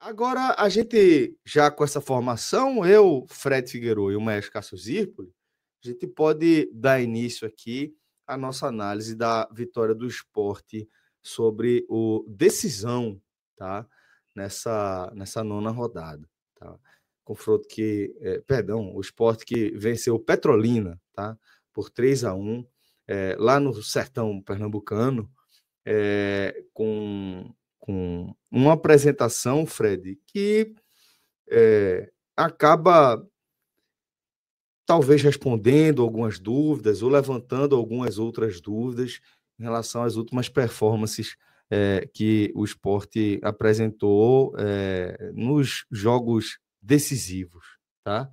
Agora, a gente, já com essa formação, eu, Fred Figueiredo e o Maestro Cássio Zirpoli, a gente pode dar início aqui à nossa análise da vitória do Sport sobre o Decisão, tá? Nessa nona rodada, tá? Confronto que, o Sport que venceu o Petrolina, tá? Por 3-1, lá no sertão pernambucano, com uma apresentação, Fred, que acaba talvez respondendo algumas dúvidas ou levantando algumas outras dúvidas em relação às últimas performances que o Sport apresentou nos jogos decisivos, tá?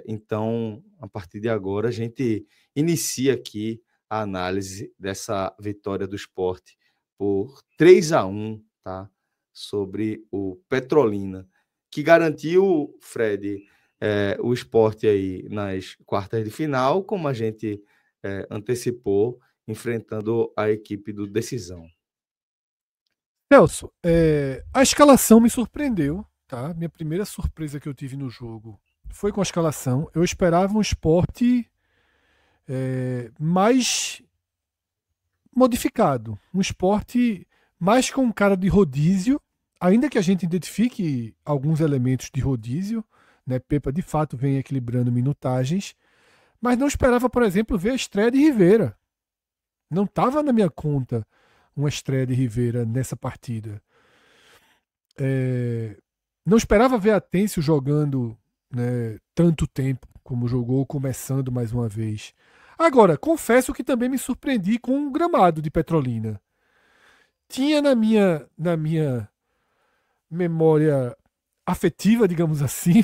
Então, a partir de agora, a gente inicia aqui a análise dessa vitória do Sport por 3-1, tá? Sobre o Petrolina, que garantiu, Fred, o Sport aí nas quartas de final, como a gente antecipou, enfrentando a equipe do Decisão. Celso, a escalação me surpreendeu, tá? Minha primeira surpresa que eu tive no jogo foi com a escalação. Eu esperava um Sport mais modificado, um Sport mais com cara de rodízio, ainda que a gente identifique alguns elementos de rodízio, né? Pepa de fato vem equilibrando minutagens, mas não esperava, por exemplo, ver a estreia de Rivera. Não estava na minha conta uma estreia de Rivera nessa partida. Não esperava ver Atencio jogando, né, tanto tempo como jogou, começando mais uma vez. Agora, confesso que também me surpreendi com o gramado de Petrolina. Tinha na minha memória afetiva, digamos assim,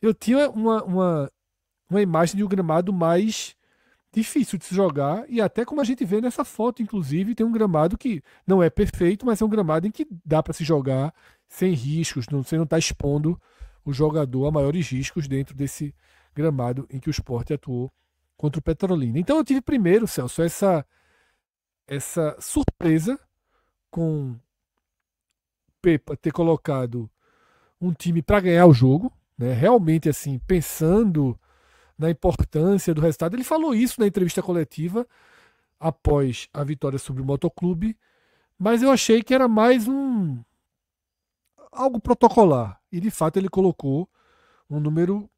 eu tinha uma imagem de um gramado mais difícil de se jogar, e até como a gente vê nessa foto, inclusive, tem um gramado que não é perfeito, mas é um gramado em que dá para se jogar sem riscos, você não está expondo o jogador a maiores riscos dentro desse gramado em que o Sport atuou contra o Petrolina. Então eu tive primeiro, Celso, essa surpresa com Pepa ter colocado um time para ganhar o jogo, né? Realmente assim, pensando na importância do resultado. Ele falou isso na entrevista coletiva após a vitória sobre o Motoclube, mas eu achei que era mais algo protocolar. E de fato ele colocou um número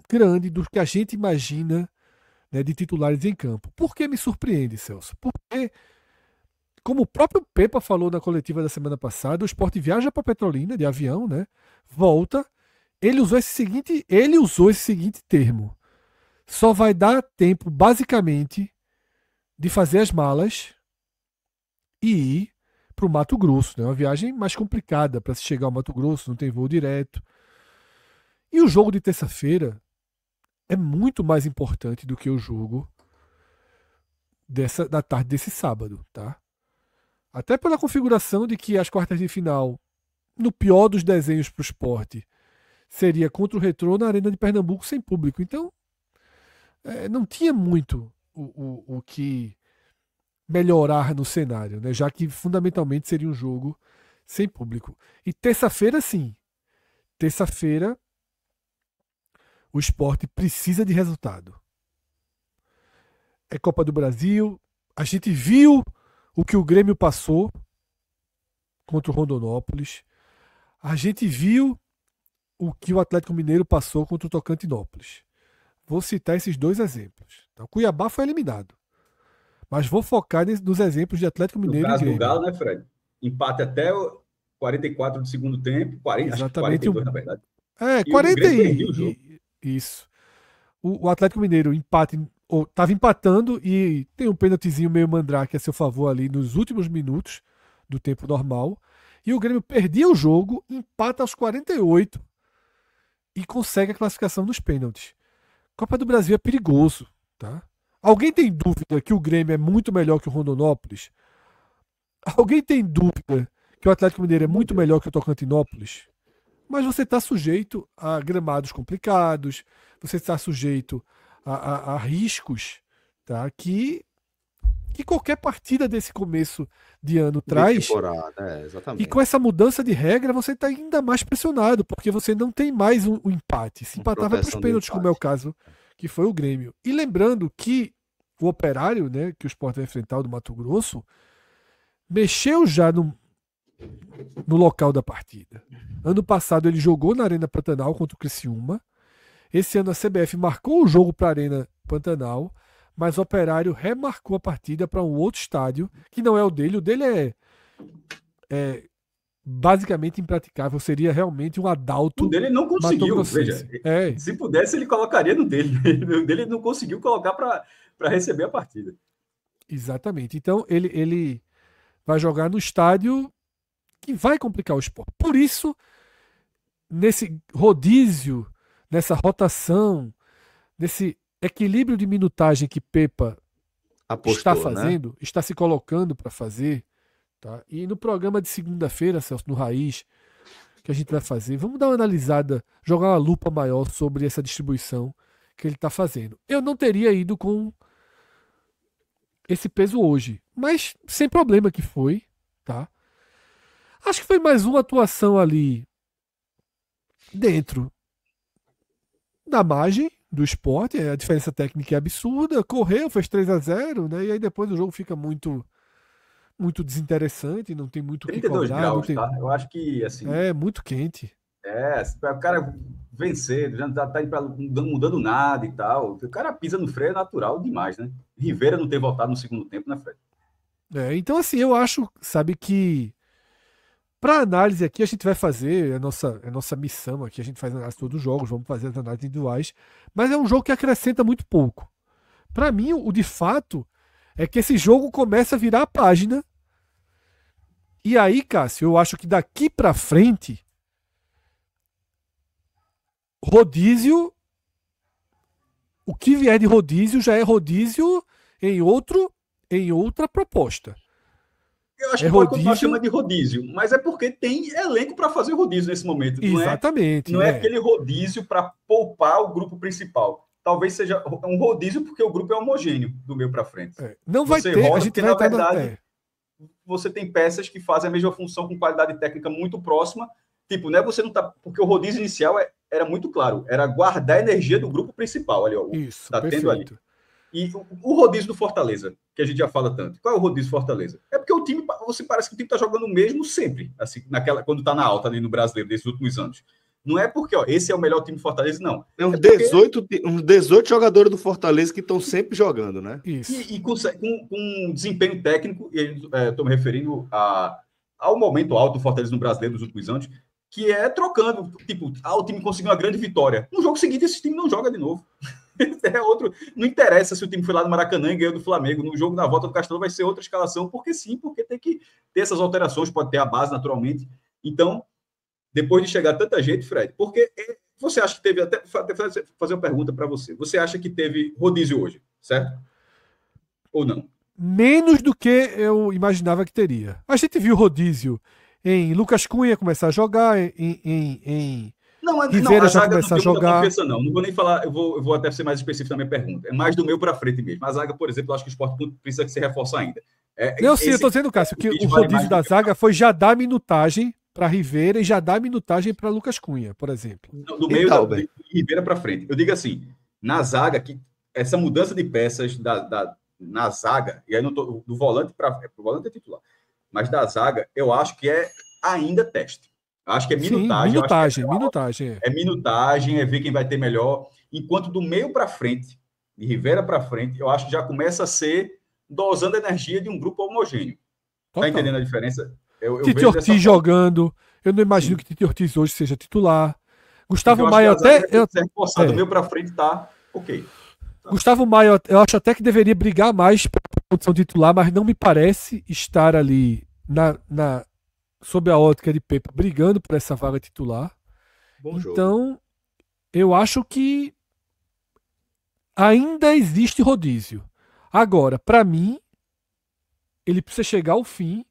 grande do que a gente imagina, né, de titulares em campo. Por que me surpreende, Celso? Porque, como o próprio Pepa falou na coletiva da semana passada, o Sport viaja para Petrolina de avião, né? Volta. Ele usou esse seguinte termo: só vai dar tempo, basicamente, de fazer as malas e ir para o Mato Grosso. Né? Uma viagem mais complicada para se chegar ao Mato Grosso, não tem voo direto. E o jogo de terça-feira é muito mais importante do que o jogo da tarde desse sábado, tá? Até pela configuração de que as quartas de final, no pior dos desenhos para o Sport, seria contra o Retrô na Arena de Pernambuco sem público. Então, não tinha muito o que melhorar no cenário, né? Já que fundamentalmente seria um jogo sem público. E terça-feira, sim. Terça-feira, o Sport precisa de resultado. É Copa do Brasil. A gente viu o que o Grêmio passou contra o Rondonópolis. A gente viu o que o Atlético Mineiro passou contra o Tocantinópolis. Vou citar esses dois exemplos. O Cuiabá foi eliminado. Mas vou focar nos exemplos de Atlético Mineiro e Grêmio. No caso do Galo, né, Fred? Empate até o 44 do segundo tempo, 40, exatamente, acho que 42, na verdade. 40 perdeu o jogo. Isso. O Atlético Mineiro estava empatando e tem um pênaltizinho meio mandrake a seu favor ali nos últimos minutos do tempo normal. E o Grêmio perdia o jogo, empata aos 48 e consegue a classificação nos pênaltis. Copa do Brasil é perigoso, tá? Alguém tem dúvida que o Grêmio é muito melhor que o Rondonópolis? Alguém tem dúvida que o Atlético Mineiro é muito melhor que o Tocantinópolis? Mas você está sujeito a gramados complicados, você está sujeito a riscos, tá? que que qualquer partida desse começo de ano traz. Exatamente. E com essa mudança de regra, você está ainda mais pressionado, porque você não tem mais o empate. Se empatava para os pênaltis, como é o caso que foi o Grêmio. E lembrando que o Operário, né, que o Sport vai enfrentar, o do Mato Grosso, mexeu já no local da partida. Ano passado ele jogou na Arena Pantanal contra o Criciúma. Esse ano a CBF marcou o jogo para a Arena Pantanal, mas o Operário remarcou a partida para um outro estádio, que não é o dele. O dele é basicamente impraticável. Seria realmente um Adalto. O dele não conseguiu, veja. É. Se pudesse, ele colocaria no dele. O dele não conseguiu colocar para receber a partida. Exatamente. Então, ele vai jogar no estádio que vai complicar o Sport. Por isso, nesse rodízio, nessa rotação, nesse equilíbrio de minutagem que Pepa está fazendo, né? Está se colocando para fazer, tá? E no programa de segunda-feira, Celso, no Raiz, que a gente vai fazer, vamos dar uma analisada, jogar uma lupa maior sobre essa distribuição que ele está fazendo. Eu não teria ido com esse peso hoje, mas sem problema que foi, tá? Acho que foi mais uma atuação ali dentro da margem do Sport. A diferença técnica é absurda, correu, fez 3-0, né? E aí depois o jogo fica muito desinteressante, não tem muito o que cobrar. 32 graus, tá? Eu acho que, assim... É, muito quente. O cara vencer, já não tá mudando nada e tal. O cara pisa no freio é natural demais, né? Rivera não ter voltado no segundo tempo, né, Fred? Então, assim, eu acho, sabe, que para análise aqui a gente vai fazer a nossa missão aqui, a gente faz análise de todos os jogos, vamos fazer as análises individuais, mas é um jogo que acrescenta muito pouco. Para mim, o de fato é que esse jogo começa a virar a página. E aí, Cássio, eu acho que daqui para frente rodízio, o que vier de rodízio já é rodízio em outra proposta. Eu acho que pode continuar chamando de rodízio, mas é porque tem elenco para fazer rodízio nesse momento. Exatamente. Não é aquele rodízio para poupar o grupo principal. Talvez seja um rodízio porque o grupo é homogêneo do meio para frente. Não vai ter, a gente vai na verdade, você tem peças que fazem a mesma função com qualidade técnica muito próxima. Tipo, né? Você não tá. Porque o rodízio inicial era muito claro, era guardar a energia do grupo principal. Ali, ó, isso, tá perfeito. Tendo ali. E o rodízio do Fortaleza, que a gente já fala tanto. Qual é o rodízio do Fortaleza? É porque o time, você parece que o time tá jogando o mesmo sempre, assim, quando tá na alta ali no Brasileiro desses últimos anos. Não é porque, ó, esse é o melhor time do Fortaleza, não. É uns 18 jogadores do Fortaleza que estão sempre jogando, né? Isso. E com um desempenho técnico, e estou me referindo ao momento alto do Fortaleza no Brasileiro dos últimos anos, que é trocando, tipo, o time conseguiu uma grande vitória. No jogo seguinte, esse time não joga de novo. É outro. Não interessa se o time foi lá no Maracanã e ganhou do Flamengo. No jogo na volta do Castelão vai ser outra escalação, porque sim, porque tem que ter essas alterações, pode ter a base naturalmente. Então, depois de chegar tanta gente, Fred, porque você acha que teve, até fazer uma pergunta para você, você acha que teve rodízio hoje, certo? Ou não? Menos do que eu imaginava que teria. A gente viu rodízio em Lucas Cunha começar a jogar, em Rivera já começar a jogar. Não vou nem falar, eu vou até ser mais específico na minha pergunta. É mais do meio para frente mesmo. A zaga, por exemplo, eu acho que o Sport precisa se reforçar ainda. Eu estou dizendo, Cássio, que o rodízio da zaga foi já dar minutagem para Rivera e já dar minutagem para Lucas Cunha, por exemplo. Não, do meio de Rivera para frente. Eu digo assim, na zaga, que essa mudança de peças na zaga, e aí não tô, do volante para o volante é titular, mas da zaga, eu acho que é ainda teste. Acho que é minutagem. Minutagem. É minutagem, é ver quem vai ter melhor. Enquanto do meio para frente, de Rivera para frente, eu acho que já começa a ser dosando a energia de um grupo homogêneo. Tá entendendo a diferença? Titi Ortiz jogando. Eu não imagino que Titi Ortiz hoje seja titular. Gustavo Maia até... Do meio para frente tá ok. Tá. Gustavo Maia, eu acho até que deveria brigar mais para a posição titular, mas não me parece estar ali sob a ótica de Pepa, brigando por essa vaga titular. Então, eu acho que ainda existe rodízio. Agora, para mim, ele precisa chegar ao fim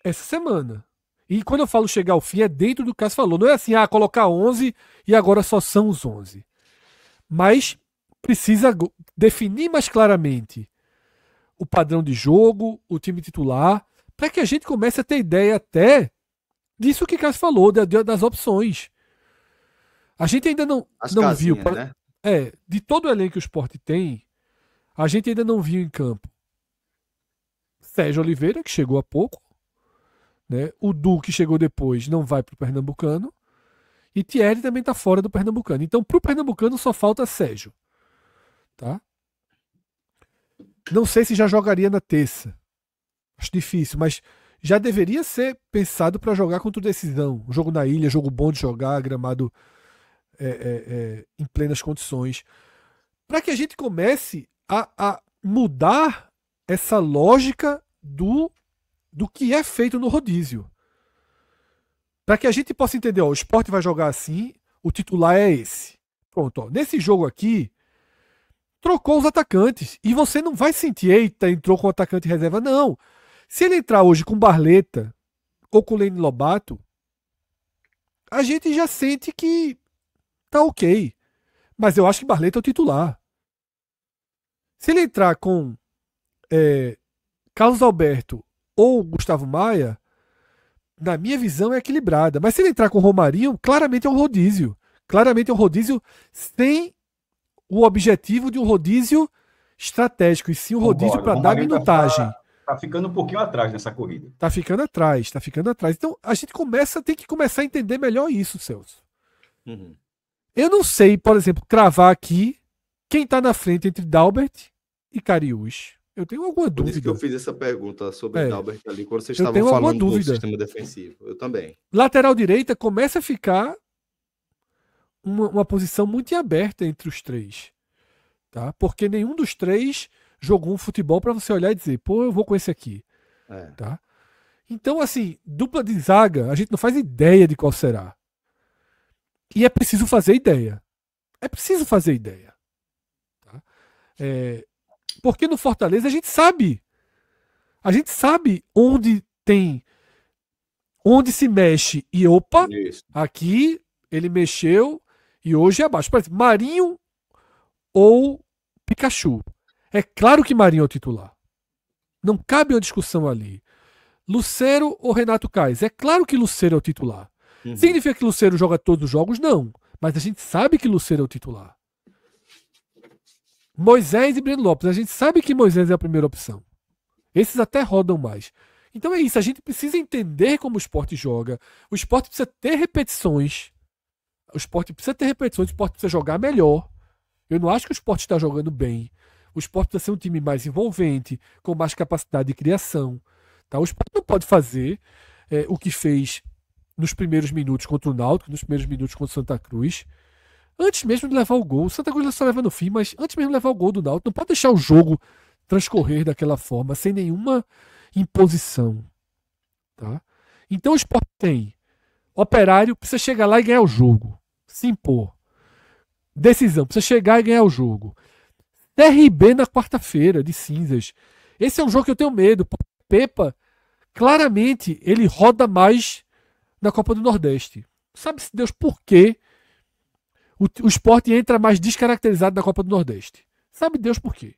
essa semana. E quando eu falo chegar ao fim, é dentro do que o Cássio falou. Não é assim, colocar 11 e agora só são os 11. Mas precisa definir mais claramente o padrão de jogo, o time titular, para que a gente comece a ter ideia até disso que Cássio falou, das opções. A gente ainda não viu. Né? De todo o elenco que o Sport tem, a gente ainda não viu em campo Sérgio Oliveira, que chegou há pouco, né? O Du, que chegou depois, não vai para o Pernambucano, e Thierry também está fora do Pernambucano. Então, para o Pernambucano só falta Sérgio. Tá? Não sei se já jogaria na terça. Acho difícil, mas já deveria ser pensado para jogar contra o Decisão. Jogo na ilha, jogo bom de jogar, gramado em plenas condições. Para que a gente comece a mudar essa lógica do que é feito no rodízio. Para que a gente possa entender, o Sport vai jogar assim, o titular é esse. Pronto, nesse jogo aqui, trocou os atacantes. E você não vai sentir, eita, entrou com o atacante reserva. Não. Se ele entrar hoje com Barleta ou com Lene Lobato, a gente já sente que tá ok. Mas eu acho que Barleta é o titular. Se ele entrar com Carlos Alberto ou Gustavo Maia, na minha visão é equilibrada. Mas se ele entrar com Romarinho, claramente é um rodízio. Claramente é um rodízio sem o objetivo de um rodízio estratégico, e sim um rodízio para dar minutagem. Tá ficando um pouquinho atrás nessa corrida. Tá ficando atrás. Então a gente tem que começar a entender melhor isso, Celso. Uhum. Eu não sei, por exemplo, cravar aqui quem tá na frente entre Dalbert e Cariús. Eu tenho alguma dúvida. Por isso que eu fiz essa pergunta sobre Dalbert ali, quando vocês estavam tenho falando do dúvida. sistema defensivo. Eu também. Lateral direita começa a ficar uma posição muito aberta entre os três. Tá? Porque nenhum dos três jogou um futebol para você olhar e dizer, pô, eu vou com esse aqui. Tá? Então, assim, dupla de zaga, a gente não faz ideia de qual será. E é preciso fazer ideia. Tá? Porque no Fortaleza a gente sabe onde se mexe e opa, Isso. aqui ele mexeu e hoje é abaixo. Por exemplo, Marinho ou Pikachu. É claro que Marinho é o titular. Não cabe uma discussão ali. Lucero ou Renato Kais? É claro que Lucero é o titular. Uhum. Significa que Lucero joga todos os jogos? Não. Mas a gente sabe que Lucero é o titular. Moisés e Breno Lopes. A gente sabe que Moisés é a primeira opção. Esses até rodam mais. Então é isso. A gente precisa entender como o Sport joga. O Sport precisa ter repetições. O Sport precisa jogar melhor. Eu não acho que o Sport está jogando bem. O Sport precisa ser um time mais envolvente, com mais capacidade de criação. Tá? O Sport não pode fazer o que fez nos primeiros minutos contra o Náutico, nos primeiros minutos contra o Santa Cruz, antes mesmo de levar o gol. O Santa Cruz só leva no fim, mas antes mesmo de levar o gol do Náutico, não pode deixar o jogo transcorrer daquela forma, sem nenhuma imposição. Tá? Então o Sport tem Operário, precisa chegar lá e ganhar o jogo. Se impor. Decisão, precisa chegar e ganhar o jogo. CRB na quarta-feira, de cinzas. Esse é um jogo que eu tenho medo. Pepa, claramente, ele roda mais na Copa do Nordeste. Sabe-se Deus por quê o Sport entra mais descaracterizado na Copa do Nordeste. Sabe Deus por quê.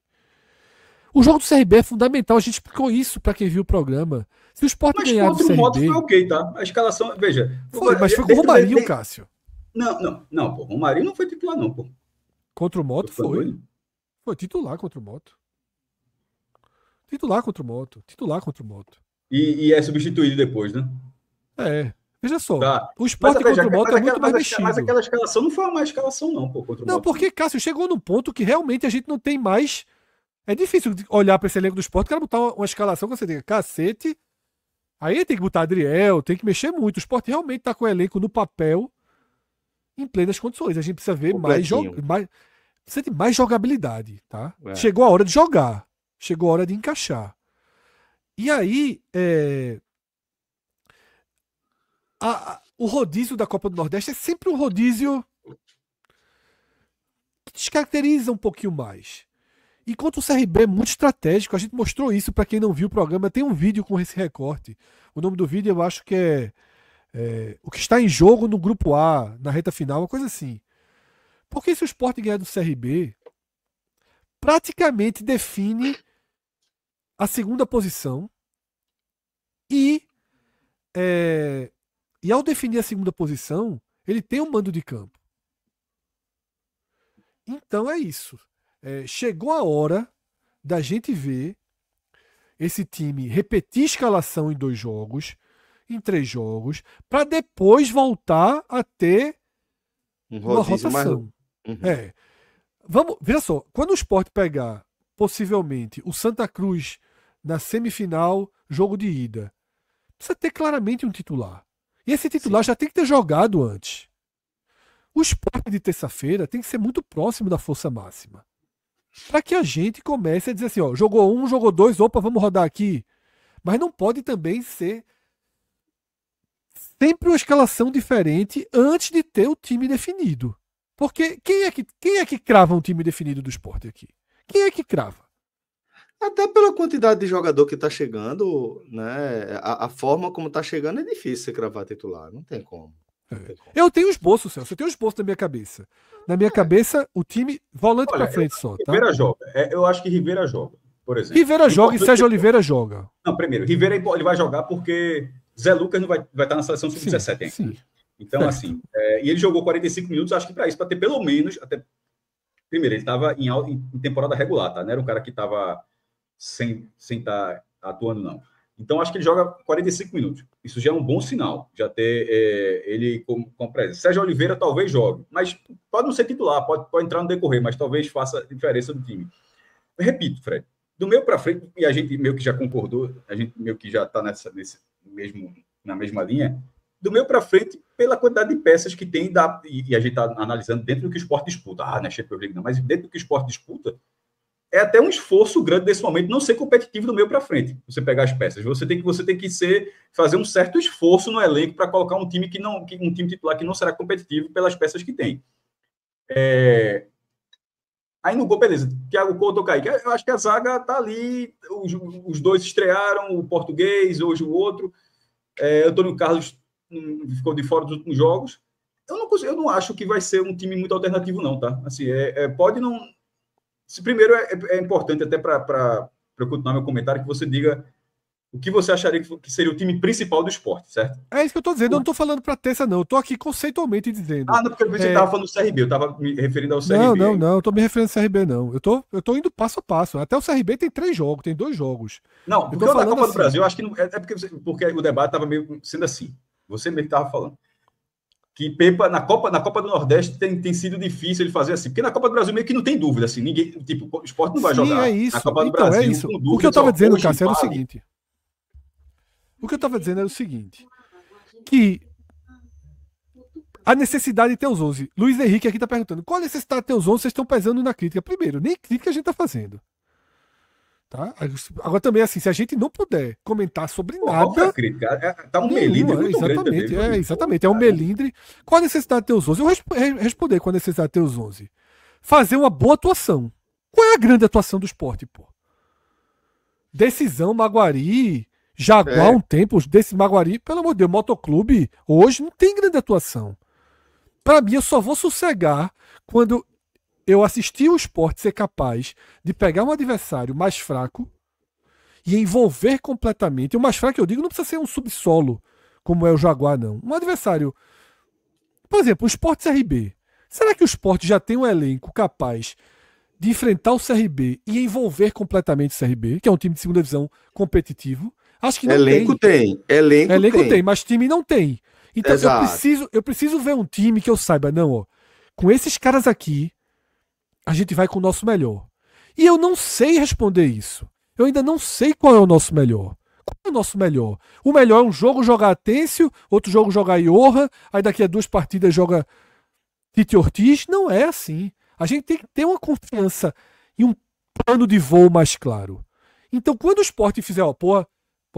O jogo do CRB é fundamental. A gente explicou isso para quem viu o programa. Se o Sport ganhar do CRB... Mas contra o Moto foi ok, tá? A escalação, veja... Mas foi com o Romarinho, Cássio. Não, pô. O Romarinho não foi titular, não, pô. Contra o Moto foi. Foi titular contra o Moto. E é substituído depois, né? Veja só. Tá. O Sport contra o Moto é muito mais mexido. Mas aquela escalação não foi uma má escalação, não, pô, contra o Moto. Não, porque, Cássio, chegou num ponto que realmente a gente não tem mais... É difícil olhar para esse elenco do Sport, quero botar uma escalação que você tem cacete. Aí tem que botar Adriel, tem que mexer muito. O Sport realmente tá com o elenco no papel em plenas condições. A gente precisa ver precisa de mais jogabilidade, tá? Chegou a hora de jogar. Chegou a hora de encaixar. E aí, o rodízio da Copa do Nordeste é sempre um rodízio que descaracteriza um pouquinho mais. E contra o CRB é muito estratégico. A gente mostrou isso para quem não viu o programa. Tem um vídeo com esse recorte. O nome do vídeo eu acho que é o que está em jogo no grupo A, na reta final, uma coisa assim. Porque se o Sport ganhar do CRB, praticamente define a segunda posição e ao definir a segunda posição, ele tem um mando de campo. Então é isso. Chegou a hora da gente ver esse time repetir escalação em 2 jogos, em 3 jogos, para depois voltar a ter uma rotação. Veja só, quando o Sport pegar, possivelmente, o Santa Cruz na semifinal, jogo de ida, precisa ter claramente um titular. E esse titular já tem que ter jogado antes. O Sport de terça-feira tem que ser muito próximo da força máxima. Para que a gente comece a dizer assim, ó, jogou 1, jogou 2, opa, vamos rodar aqui. Mas não pode também ser sempre uma escalação diferente antes de ter o time definido. Porque quem é que crava um time definido do Sport aqui? Quem é que crava? Até pela quantidade de jogador que está chegando, né? A forma como está chegando é difícil você cravar titular. Não tem como. Eu tenho esboço, Celso. Eu tenho esboço na minha cabeça. Na minha cabeça, o time volante para frente só. Tá? Rivera joga. Eu acho que Rivera joga, por exemplo. Rivera joga e Sérgio Oliveira joga. Não, primeiro, Rivera ele vai jogar porque Zé Lucas não vai estar na seleção sub-17 ainda. Sim. Então, assim, e ele jogou 45 minutos, acho que para isso, para ter pelo menos. Primeiro, ele estava em temporada regular, tá? Não era um cara que estava sem estar atuando, não. Então, acho que ele joga 45 minutos. Isso já é um bom sinal, já ter ele como presença. Sérgio Oliveira talvez jogue, mas pode não ser titular, pode entrar no decorrer, mas talvez faça diferença do time. Eu repito, Fred, do meio para frente, e a gente meio que já concordou, a gente meio que já está na mesma linha, do meio para frente, pela quantidade de peças que tem, e a gente está analisando dentro do que o Sport disputa. Não é Champions League, não, mas dentro do que o Sport disputa, é até um esforço grande nesse momento não ser competitivo do meio para frente. Você pegar as peças, você tem que fazer um certo esforço no elenco para colocar um time um time titular que não será competitivo pelas peças que tem. Aí no gol, beleza. Thiago Couto ou Kaique. Eu acho que a zaga tá ali. Os dois estrearam, o português, hoje o outro. Antônio Carlos ficou de fora dos últimos jogos. Eu não acho que vai ser um time muito alternativo, não, tá? Assim, pode não. Primeiro, é importante, até para eu continuar meu comentário, que você diga o que você acharia que seria o time principal do Sport, certo? É isso que eu estou dizendo, eu não estou falando para terça, não. Eu estou aqui conceitualmente dizendo. Não, porque você estava falando do CRB, eu estava me referindo ao CRB. Não, eu estou me referindo ao CRB, não. Eu tô indo passo a passo. Até o CRB tem 3 jogos, tem 2 jogos. Não, porque da Copa do Brasil, eu acho que não, porque o debate estava meio sendo assim. Você mesmo estava falando. Que Pepa, na Copa do Nordeste, tem sido difícil ele fazer assim. Porque na Copa do Brasil meio que não tem dúvida, assim. Ninguém, tipo, o Sport não vai jogar. É isso. Na Copa do então, Brasil, é isso. O que eu estava dizendo, Cássio, era o seguinte. O que eu estava dizendo era o seguinte. Que a necessidade de ter os 11. Luiz Henrique aqui está perguntando. Qual a necessidade de ter os 11? Vocês estão pesando na crítica. Primeiro, nem crítica a gente está fazendo. Tá? Agora também, assim, se a gente não puder comentar sobre nada... Tá um melindre muito exatamente, grande. Exatamente, é um melindre. Qual a necessidade de ter os 11? Eu vou responder qual a necessidade de ter os 11. Fazer uma boa atuação. Qual é a grande atuação do Sport, pô? Decisão, Maguari, Jaguar um tempo, desse Maguari, pelo amor de Deus, Motoclube, hoje não tem grande atuação. Para mim, eu só vou sossegar quando eu assisti o Sport ser capaz de pegar um adversário mais fraco e envolver completamente. O mais fraco, eu digo, não precisa ser um subsolo, como é o Jaguar, não. Um adversário... Por exemplo, o Sport CRB. Será que o Sport já tem um elenco capaz de enfrentar o CRB e envolver completamente o CRB, que é um time de segunda divisão competitivo? Acho que não elenco tem. Elenco tem, mas time não tem. Então eu preciso ver um time que eu saiba, não, ó, com esses caras aqui, a gente vai com o nosso melhor. E eu não sei responder isso. Eu ainda não sei qual é o nosso melhor. Qual é o nosso melhor? O melhor é um jogo jogar Atêncio, outro jogo jogar Iorra, aí daqui a 2 partidas joga Tite Ortiz. Não é assim. A gente tem que ter uma confiança e um plano de voo mais claro. Então, quando o Sport fizer, o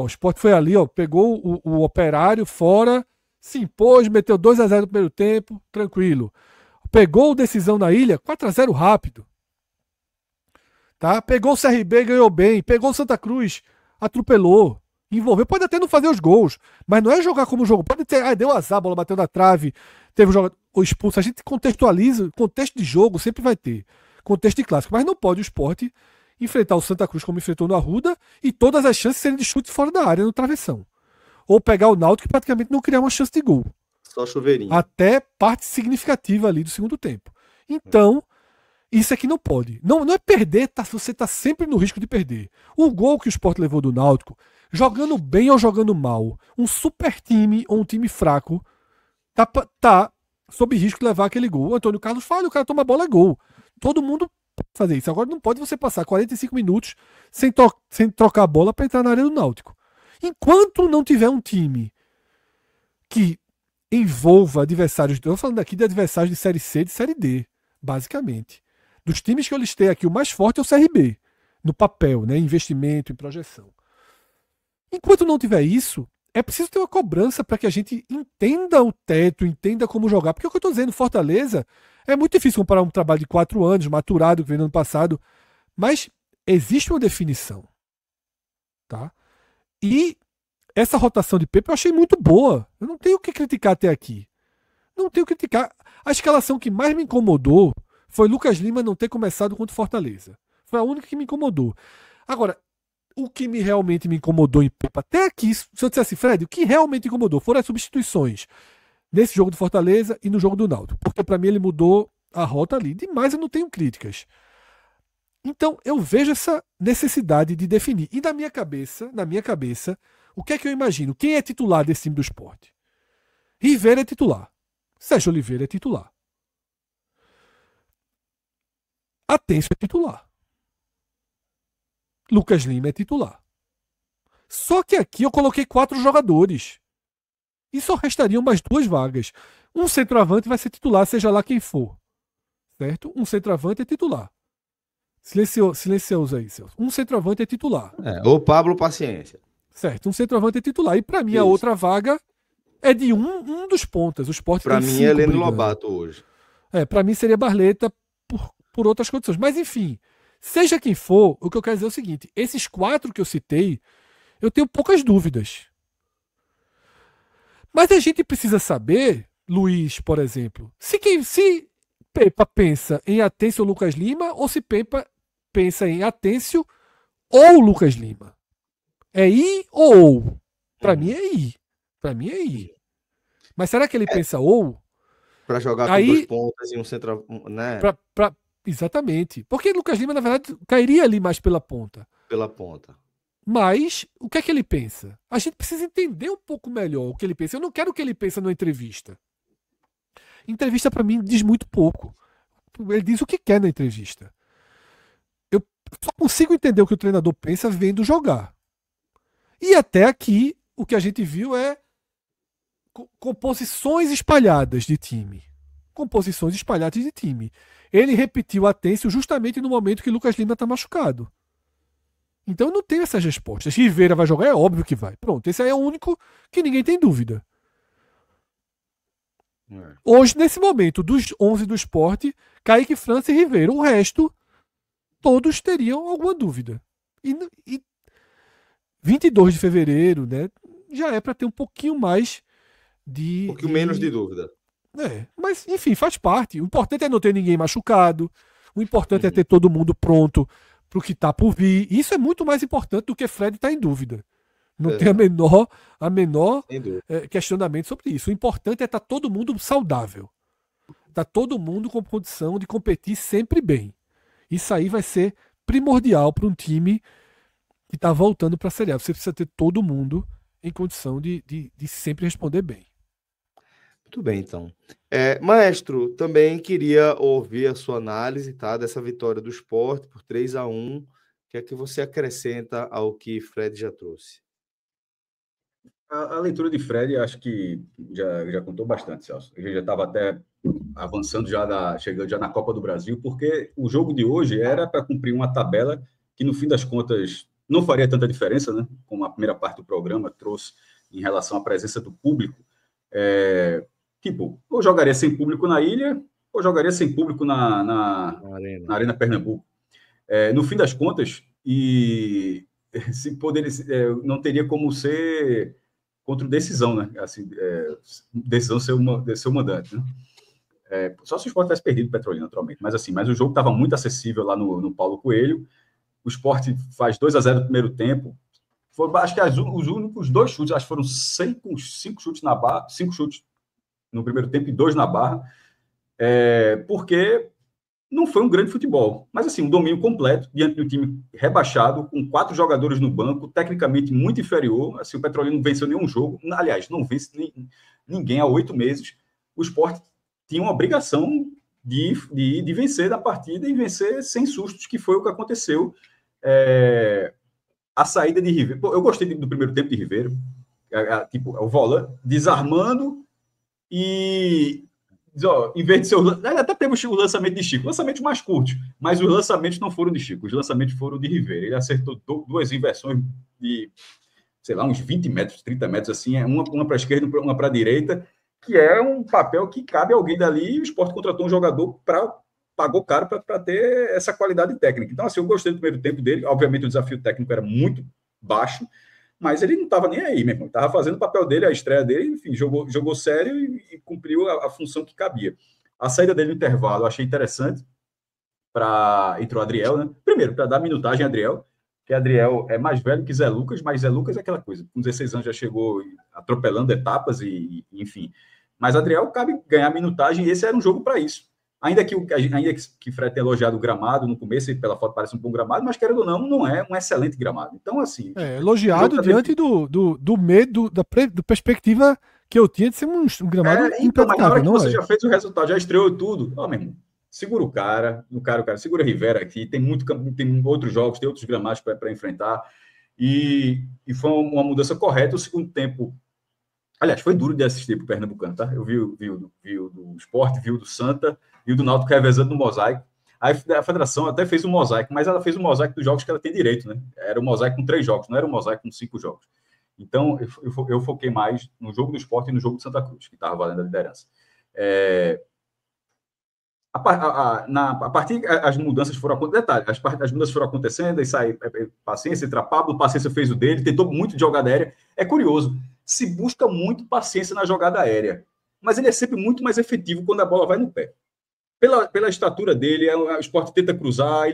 Sport foi ali, pegou o Operário fora, se impôs, meteu 2-0 no primeiro tempo, tranquilo. Pegou decisão na Ilha, 4-0 rápido. Tá? Pegou o CRB, ganhou bem. Pegou o Santa Cruz, atropelou. Envolveu. Pode até não fazer os gols, mas não é jogar como jogo. Pode ter, deu azar, a bola bateu na trave, teve o jogador expulso. A gente contextualiza, contexto de jogo sempre vai ter. Contexto de clássico. Mas não pode o Sport enfrentar o Santa Cruz como enfrentou no Arruda e todas as chances serem de chute fora da área no travessão. Ou pegar o Náutico e praticamente não criar uma chance de gol. Só chuveirinho. Até parte significativa ali do segundo tempo. Então, isso aqui não pode. Não é perder, você tá sempre no risco de perder. O gol que o Sport levou do Náutico, jogando bem ou jogando mal, um super time ou um time fraco, tá sob risco de levar aquele gol. O Antônio Carlos falha, o cara toma a bola, é gol. Todo mundo pode fazer isso. Agora não pode você passar 45 minutos sem trocar a bola para entrar na área do Náutico. Enquanto não tiver um time que envolva adversários, eu tô falando aqui de adversários de Série C e de Série D, basicamente. Dos times que eu listei aqui, o mais forte é o CRB, no papel, né, investimento, em projeção. Enquanto não tiver isso, é preciso ter uma cobrança para que a gente entenda o teto, entenda como jogar. Porque o que eu estou dizendo, Fortaleza, é muito difícil comparar um trabalho de 4 anos, maturado, que veio no ano passado, mas existe uma definição. Tá? E essa rotação de Pepe eu achei muito boa. Eu não tenho o que criticar até aqui. Não tenho o que criticar. A escalação que mais me incomodou foi Lucas Lima não ter começado contra o Fortaleza. Foi a única que me incomodou. Agora, o que realmente me incomodou em Pepe até aqui, se eu dissesse, Fred, o que realmente incomodou foram as substituições nesse jogo do Fortaleza e no jogo do Náutico. Porque para mim ele mudou a rota ali. Demais eu não tenho críticas. Então eu vejo essa necessidade de definir. E na minha cabeça, o que é que eu imagino? Quem é titular desse time do Sport? Rivera é titular. Sérgio Oliveira é titular. Atencio é titular. Lucas Lima é titular. Só que aqui eu coloquei 4 jogadores. E só restariam mais 2 vagas. Um centroavante vai ser titular, seja lá quem for. Certo? Um centroavante é titular. Silencioso aí, Celso. Um centroavante é titular. Ou Pablo Paciência. Certo, um centroavante é titular. E para mim, a outra vaga é de um dos pontas. O Sport para mim é Heleno Lobato hoje. Para mim seria Barleta por outras condições. Mas enfim, seja quem for, o que eu quero dizer é o seguinte: esses 4 que eu citei, eu tenho poucas dúvidas. Mas a gente precisa saber, Luiz, por exemplo, se Pepa pensa em Atencio ou Lucas Lima, ou se Pepa pensa em Atencio ou Lucas Lima. É I ou? Para mim é I. Para mim é I. Mas será que ele pensa ou? Para jogar com 2 pontas e um central, né? Exatamente. Porque Lucas Lima, na verdade, cairia ali mais pela ponta. Pela ponta. Mas o que é que ele pensa? A gente precisa entender um pouco melhor o que ele pensa. Eu não quero o que ele pensa numa entrevista. Entrevista, para mim, diz muito pouco. Ele diz o que quer na entrevista. Eu só consigo entender o que o treinador pensa vendo jogar. E até aqui, o que a gente viu é composições espalhadas de time. Composições espalhadas de time. Ele repetiu Atencio justamente no momento que Lucas Lima está machucado. Então eu não tenho essas respostas. Rivera vai jogar? É óbvio que vai. Pronto, esse aí é o único que ninguém tem dúvida. Hoje, nesse momento, dos 11 do Sport, Kaique, França e Rivera. O resto, todos teriam alguma dúvida. E 22 de fevereiro, né? Já é para ter um pouquinho mais de... Um pouquinho menos de dúvida. Mas, enfim, faz parte. O importante é não ter ninguém machucado. O importante é ter todo mundo pronto para o que está por vir. Isso é muito mais importante do que Fred estar em dúvida. Não tem a menor questionamento sobre isso. O importante é estar todo mundo saudável. Tá todo mundo com condição de competir sempre bem. Isso aí vai ser primordial para um time que está voltando para a Série A. Você precisa ter todo mundo em condição de sempre responder bem. Muito bem, então. Maestro, também queria ouvir a sua análise, tá, dessa vitória do Sport por 3-1. O que é que você acrescenta ao que Fred já trouxe? A leitura de Fred, acho que já contou bastante, Celso. A gente já estava até avançando, chegando já na Copa do Brasil, porque o jogo de hoje era para cumprir uma tabela que, no fim das contas, não faria tanta diferença, né? Como a primeira parte do programa trouxe em relação à presença do público. Ou jogaria sem público na ilha, ou jogaria sem público na Arena Pernambuco. No fim das contas, não teria como ser contra decisão, né? Assim, decisão ser o mandante, né? Só se o Sport tivesse perdido o Petrolina, naturalmente. Mas o jogo estava muito acessível lá no Paulo Coelho. o Sport faz 2-0 no primeiro tempo. Acho que os únicos 2 chutes, acho que foram 5 chutes na barra, 5 chutes no primeiro tempo e 2 na barra, porque não foi um grande futebol. Mas, assim, um domínio completo diante de um time rebaixado, com 4 jogadores no banco, tecnicamente muito inferior. Assim, o Petrolina não venceu nenhum jogo. Aliás, não vence ninguém há 8 meses. O Sport tinha uma obrigação de vencer da partida e vencer sem sustos, que foi o que aconteceu. A saída de Ribeiro. Eu gostei do primeiro tempo de Ribeiro. Tipo, o volante desarmando e... em vez de ser até teve o lançamento de Chico, lançamentos mais curtos, mas os lançamentos não foram de Chico, os lançamentos foram de Ribeiro. Ele acertou 2 inversões de, sei lá, uns 20 metros, 30 metros, assim, uma para a esquerda, uma para a direita, que é um papel que cabe a alguém dali, e o Sport contratou um jogador pagou caro para ter essa qualidade técnica. Então, assim, eu gostei do primeiro tempo dele. Obviamente, o desafio técnico era muito baixo, mas ele não estava nem aí, meu irmão. Estava fazendo o papel dele, a estreia dele, enfim, jogou sério e cumpriu a função que cabia. A saída dele no intervalo eu achei interessante. Entrou o Adriel, né? Primeiro, para dar minutagem a Adriel, que Adriel é mais velho que Zé Lucas, mas Zé Lucas é aquela coisa. Com 16 anos já chegou atropelando etapas, enfim. Mas Adriel cabe ganhar minutagem e esse era um jogo para isso. Ainda que Fred tenha elogiado o gramado no começo, e pela foto parece um bom gramado, mas querendo ou não é um excelente gramado. Então, assim... elogiado diante do medo, da perspectiva que eu tinha de ser um gramado então, mas na hora que você já fez o resultado, já estreou tudo, meu irmão, segura o cara, segura Rivera aqui, tem outros jogos, tem outros gramados para enfrentar, e foi uma mudança correta. O segundo tempo, aliás, foi duro de assistir para o Pernambucano, tá? Eu vi o do Sport, vi o do Santa, e o do Náutico revezando no mosaico. Aí a federação até fez um mosaico, mas ela fez um mosaico dos jogos que ela tem direito, né? Era um mosaico com 3 jogos, não era um mosaico com 5 jogos. Então, eu foquei mais no jogo do Sport e no jogo do Santa Cruz, que estava valendo a liderança. A partir as mudanças foram acontecendo, as mudanças foram acontecendo, e sai Paciência, entra Pablo, Paciência fez o dele, tentou muito de jogada aérea. É curioso, se busca muito Paciência na jogada aérea, mas ele é sempre muito mais efetivo quando a bola vai no pé. Pela estatura dele, o Sport tenta cruzar,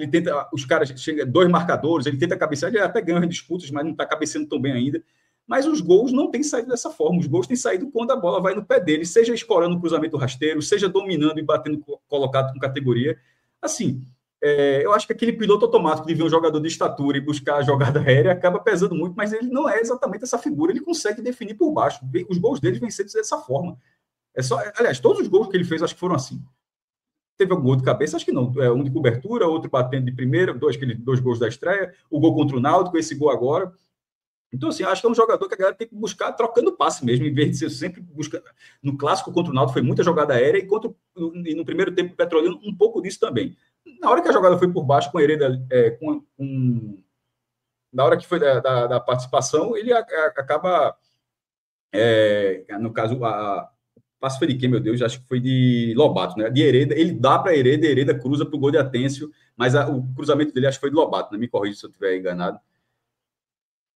os caras chegam, 2 marcadores, ele tenta cabecear, ele até ganha em disputas, mas não está cabeceando tão bem ainda. Mas os gols não têm saído dessa forma. Os gols têm saído quando a bola vai no pé dele, seja escorando o cruzamento rasteiro, seja dominando e batendo colocado com categoria. Assim, eu acho que aquele piloto automático de ver um jogador de estatura e buscar a jogada aérea acaba pesando muito, mas ele não é exatamente essa figura. Ele consegue definir por baixo. Os gols dele vêm sempre dessa forma. Aliás, todos os gols que ele fez, acho que foram assim. Teve algum gol de cabeça? Acho que não. Um de cobertura, outro batendo de primeira, 2 gols da estreia, o gol contra o Náutico, esse gol agora. Então, assim, acho que é um jogador que a galera tem que buscar trocando passe mesmo, em vez de ser sempre buscando. No clássico contra o Náutico foi muita jogada aérea e no primeiro tempo o Petrolina um pouco disso também. Na hora que a jogada foi por baixo com o Hereda, na hora que foi da participação, ele acaba, no caso, passe foi de quem, meu Deus? Acho que foi de Lobato, né? De Hereda, ele dá para Hereda cruza para o gol de Atêncio, mas o cruzamento dele acho que foi de Lobato, né? Me corrija se eu estiver enganado.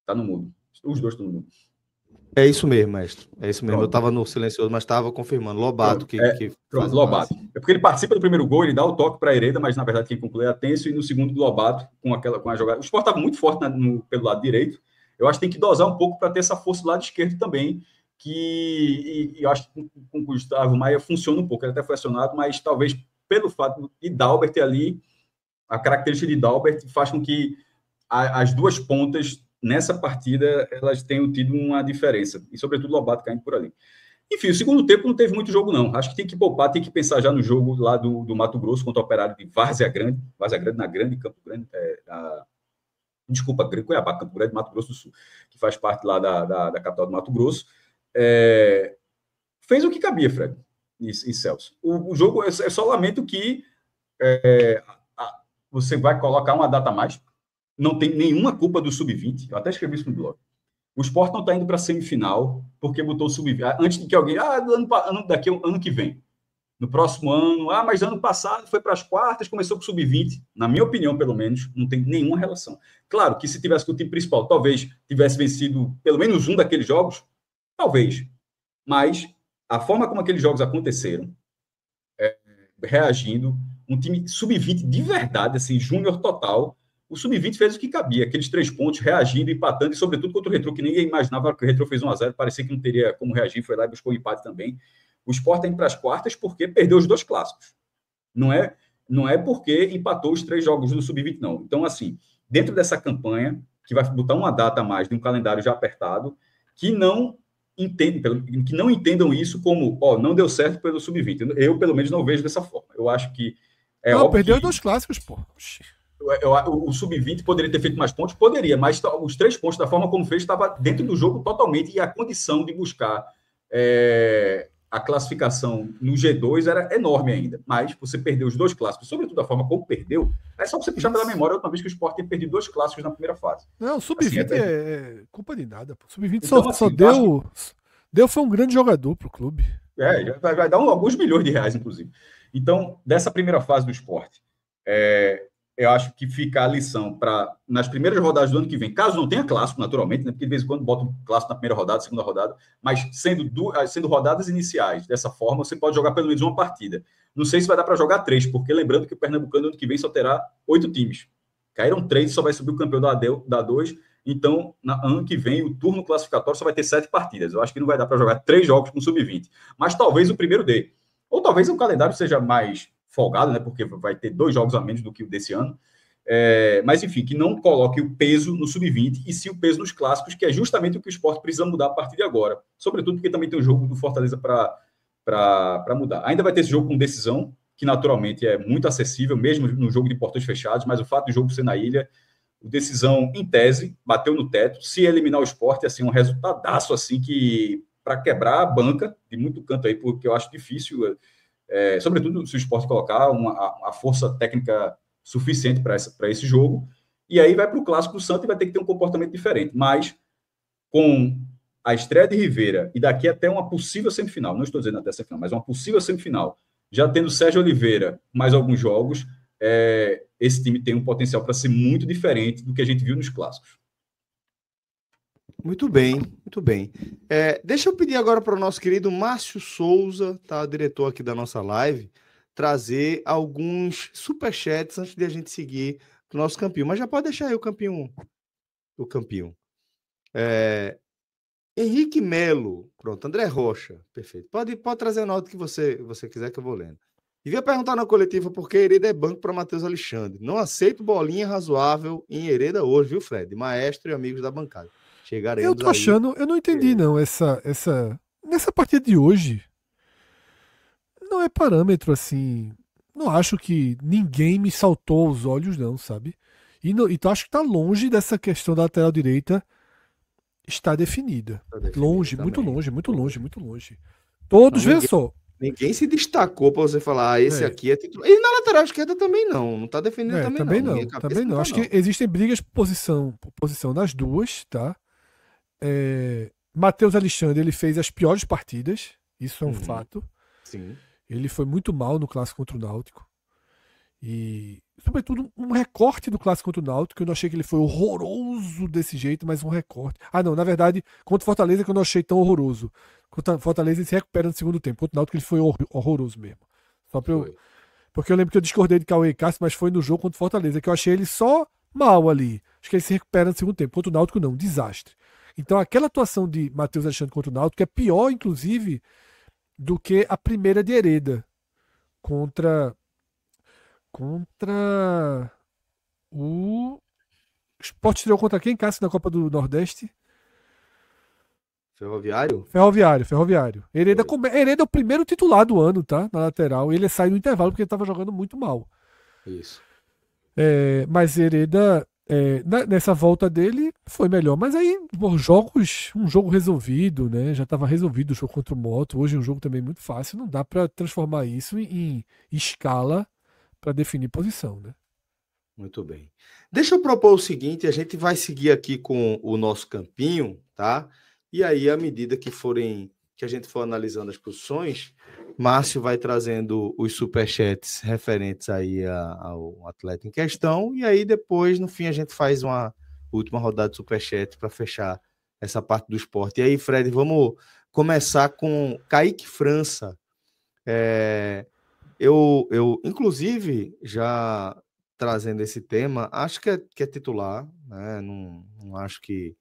Tá no mudo. Os 2 estão no mudo. É isso mesmo, mestre. É isso mesmo. Pronto. Eu estava no silencioso, mas estava confirmando. Lobato que faz Lobato. É porque ele participa do primeiro gol, ele dá o toque para Hereda, mas na verdade quem conclui é Atêncio, e no segundo Lobato com a jogada. O Sport estava muito forte pelo lado direito. Eu acho que tem que dosar um pouco para ter essa força do lado esquerdo também, e eu acho que com o Gustavo Maia funciona um pouco. Ele até foi acionado, mas talvez pelo fato de Dalbert ali, a característica de Dalbert faz com que as 2 pontas nessa partida elas tenham tido uma diferença, e sobretudo Lobato caindo por ali. Enfim, o segundo tempo não teve muito jogo não, acho que tem que poupar, tem que pensar já no jogo lá do Mato Grosso contra o Operário de Várzea Grande na Grande, Campo Grande, Cuiabá, Campo Grande, Mato Grosso do Sul, que faz parte lá da capital do Mato Grosso. Fez o que cabia, Fred e Celso. O jogo, é só lamento que você vai colocar uma data a mais. Não tem nenhuma culpa do Sub-20. Eu até escrevi isso no blog. O Sport não está indo para a semifinal porque botou o Sub-20. Antes de que alguém... ano que vem. No próximo ano... mas ano passado foi para as quartas, começou com o Sub-20. Na minha opinião, pelo menos, não tem nenhuma relação. Claro que se tivesse com o time principal, talvez tivesse vencido pelo menos um daqueles jogos. Talvez. Mas a forma como aqueles jogos aconteceram, reagindo, um time Sub-20 de verdade, assim, júnior total... O Sub-20 fez o que cabia, aqueles 3 pontos, reagindo, empatando, e sobretudo contra o Retrô, que ninguém imaginava que o Retrô fez 1-0, parecia que não teria como reagir, foi lá e buscou o empate também. O Sport está indo para as quartas porque perdeu os 2 clássicos. Não é porque empatou os 3 jogos do Sub-20, não. Então, assim, dentro dessa campanha, que vai botar uma data a mais de um calendário já apertado, que não entendam isso como, não deu certo pelo Sub-20. Eu, pelo menos, não vejo dessa forma. Eu acho que não, perdeu 2 clássicos, pô. O Sub-20 poderia ter feito mais pontos? Poderia, mas os 3 pontos, da forma como fez, estava dentro do jogo totalmente, e a condição de buscar a classificação no G2 era enorme ainda. Mas você perdeu os 2 clássicos, sobretudo da forma como perdeu, é só você puxar pela memória a última vez que o Sport tinha perdido 2 clássicos na primeira fase. Não, o Sub-20 assim, é culpa de nada. O Sub-20 então, só deu... Foi um grande jogador pro clube. Vai dar alguns milhões de reais, inclusive. Então, dessa primeira fase do Sport, eu acho que fica a lição para, nas primeiras rodadas do ano que vem, caso não tenha clássico, naturalmente, né, porque de vez em quando bota um clássico na primeira rodada, segunda rodada, mas sendo rodadas iniciais, dessa forma, você pode jogar pelo menos uma partida. Não sei se vai dar para jogar 3, porque lembrando que o Pernambucano ano que vem só terá 8 times. Caíram 3, só vai subir o campeão da 2, então, ano que vem, o turno classificatório só vai ter 7 partidas. Eu acho que não vai dar para jogar 3 jogos com Sub-20, mas talvez o primeiro dê. Ou talvez o calendário seja mais folgado, né? Porque vai ter 2 jogos a menos do que o desse ano. Mas, enfim, que não coloque o peso no Sub-20 e sim o peso nos clássicos, que é justamente o que o Sport precisa mudar a partir de agora. Sobretudo porque também tem o jogo do Fortaleza para mudar. Ainda vai ter esse jogo com decisão, que naturalmente é muito acessível, mesmo no jogo de portões fechados, mas o fato do jogo ser na ilha, o decisão, em tese, bateu no teto. Se eliminar o Sport, assim, um resultadaço, assim, que para quebrar a banca, de muito canto aí, porque eu acho difícil... sobretudo se o Sport colocar a força técnica suficiente para esse jogo, e aí vai para o Clássico do Santos e vai ter que ter um comportamento diferente, mas com a estreia de Rivera e daqui até uma possível semifinal, não estou dizendo até semifinal, mas uma possível semifinal, já tendo Sérgio Oliveira mais alguns jogos, esse time tem um potencial para ser muito diferente do que a gente viu nos clássicos. Muito bem, muito bem. Deixa eu pedir agora para o nosso querido Márcio Souza, tá, diretor aqui da nossa live, trazer alguns superchats antes de a gente seguir o nosso campinho. Mas já pode deixar aí o campinho. Henrique Melo, pronto, André Rocha, perfeito. Pode trazer a nota que você quiser que eu vou lendo. Devia perguntar na coletiva por que Hereda é banco para Matheus Alexandre. Não aceito bolinha razoável em Hereda hoje, viu, Fred? Maestro e amigos da bancada. Chegaremos eu tô achando, eu não entendi não, nessa partida de hoje, não é parâmetro assim, não acho que ninguém me saltou aos olhos não, sabe? E acho que tá longe dessa questão da lateral direita estar definida. Longe, muito longe, muito longe, muito longe. Todos, veja só. Ninguém se destacou para você falar, esse aqui é titular. E na lateral esquerda também não tá definido também não. Também não. Acho que existem brigas por posição nas duas, tá? Matheus Alexandre, ele fez as piores partidas, isso é um fato. Sim. Ele foi muito mal no clássico contra o Náutico. E, sobretudo, um recorte do clássico contra o Náutico, eu não achei que ele foi horroroso desse jeito, mas um recorte. Não, na verdade, contra o Fortaleza que eu não achei tão horroroso. Contra o Fortaleza ele se recupera no segundo tempo. Contra o Náutico ele foi horroroso mesmo. Porque eu lembro que eu discordei de Cauê e Cássio, mas foi no jogo contra o Fortaleza, que eu achei ele só mal ali. Acho que ele se recupera no segundo tempo. Contra o Náutico não, desastre. Então aquela atuação de Matheus Alexandre contra o Náutico é pior, inclusive, do que a primeira de Hereda contra o Sport. Estreou contra quem, Cássio, na Copa do Nordeste? Ferroviário. Hereda é o primeiro titular do ano, tá? Na lateral. Ele sai no intervalo porque ele estava jogando muito mal. Isso. Mas Hereda, nessa volta dele, foi melhor. Mas aí, um jogo resolvido, né? Já estava resolvido o jogo contra o Moto. Hoje é um jogo também muito fácil. Não dá para transformar isso em escala para definir posição, né? Muito bem. Deixa eu propor o seguinte, a gente vai seguir aqui com o nosso campinho, tá? E aí, à medida que a gente for analisando as posições, Márcio vai trazendo os superchats referentes aí ao atleta em questão, e aí depois, no fim, a gente faz uma última rodada de superchat para fechar essa parte do esporte. E aí, Fred, vamos começar com Kaique França. Eu inclusive, já trazendo esse tema, acho que é titular, né? Não acho que,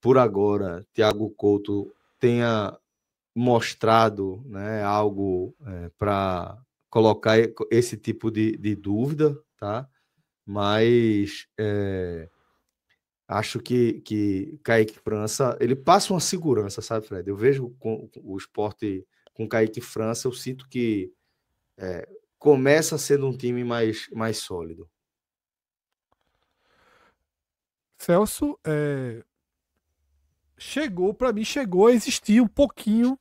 por agora, Thiago Couto tenha mostrado, né, algo para colocar esse tipo de dúvida, tá? Mas acho que Kaique França, ele passa uma segurança, sabe, Fred? Eu vejo com o Sport com Kaique França, eu sinto que começa sendo um time mais sólido. Celso, para mim, chegou a existir um pouquinho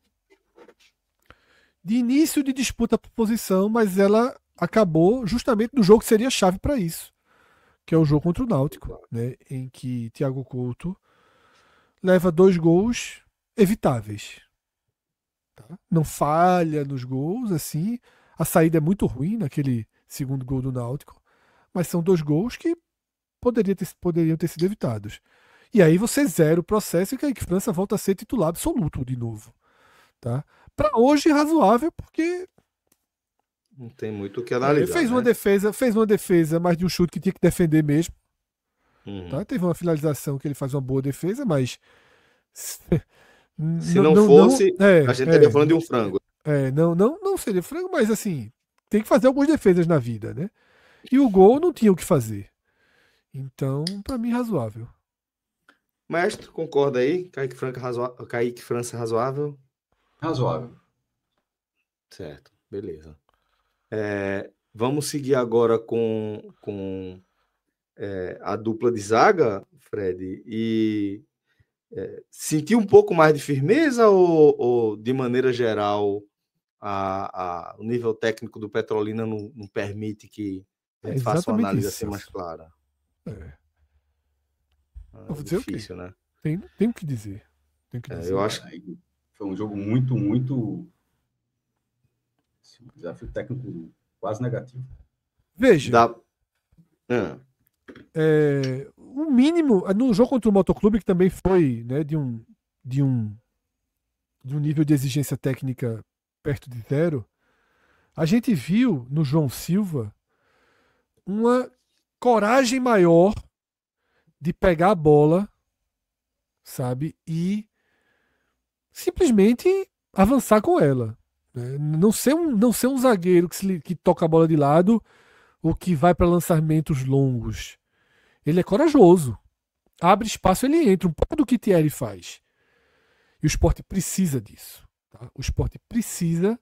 de início de disputa por posição, mas ela acabou justamente no jogo que seria chave para isso, que é o jogo contra o Náutico, né, em que Thiago Couto leva 2 gols evitáveis. Tá? Não falha nos gols, assim. A saída é muito ruim naquele segundo gol do Náutico, mas são 2 gols que poderiam ter sido evitados. E aí você zera o processo e Kaique França volta a ser titular absoluto de novo. Tá? Para hoje, razoável, porque não tem muito o que analisar. Fez uma defesa, mas de um chute que tinha que defender mesmo. Tá? Teve uma finalização que ele faz uma boa defesa, mas se não fosse, a gente estaria falando de um frango. Não seria frango, mas assim, tem que fazer algumas defesas na vida, né? E o gol não tinha o que fazer. Então, para mim, razoável. Mestre, concorda aí? Kaique França razoável? Razoável. Certo, beleza. Vamos seguir agora com a dupla de zaga, Fred, e sentir um pouco mais de firmeza ou de maneira geral, o nível técnico do Petrolina não permite que a gente faça uma análise assim mais clara? Vou dizer difícil, né? Tem o que dizer. Eu acho que foi um jogo muito, muito... Um desafio técnico quase negativo. Veja. O mínimo, no jogo contra o Motoclube, que também foi, né, de um nível de exigência técnica perto de 0, a gente viu no João Silva uma coragem maior de pegar a bola, sabe, e simplesmente avançar com ela. Né? Não ser um zagueiro que toca a bola de lado ou que vai para lançamentos longos. Ele é corajoso. Abre espaço, ele entra. Um pouco do que Thierry faz. E o Sport precisa disso. Tá? O Sport precisa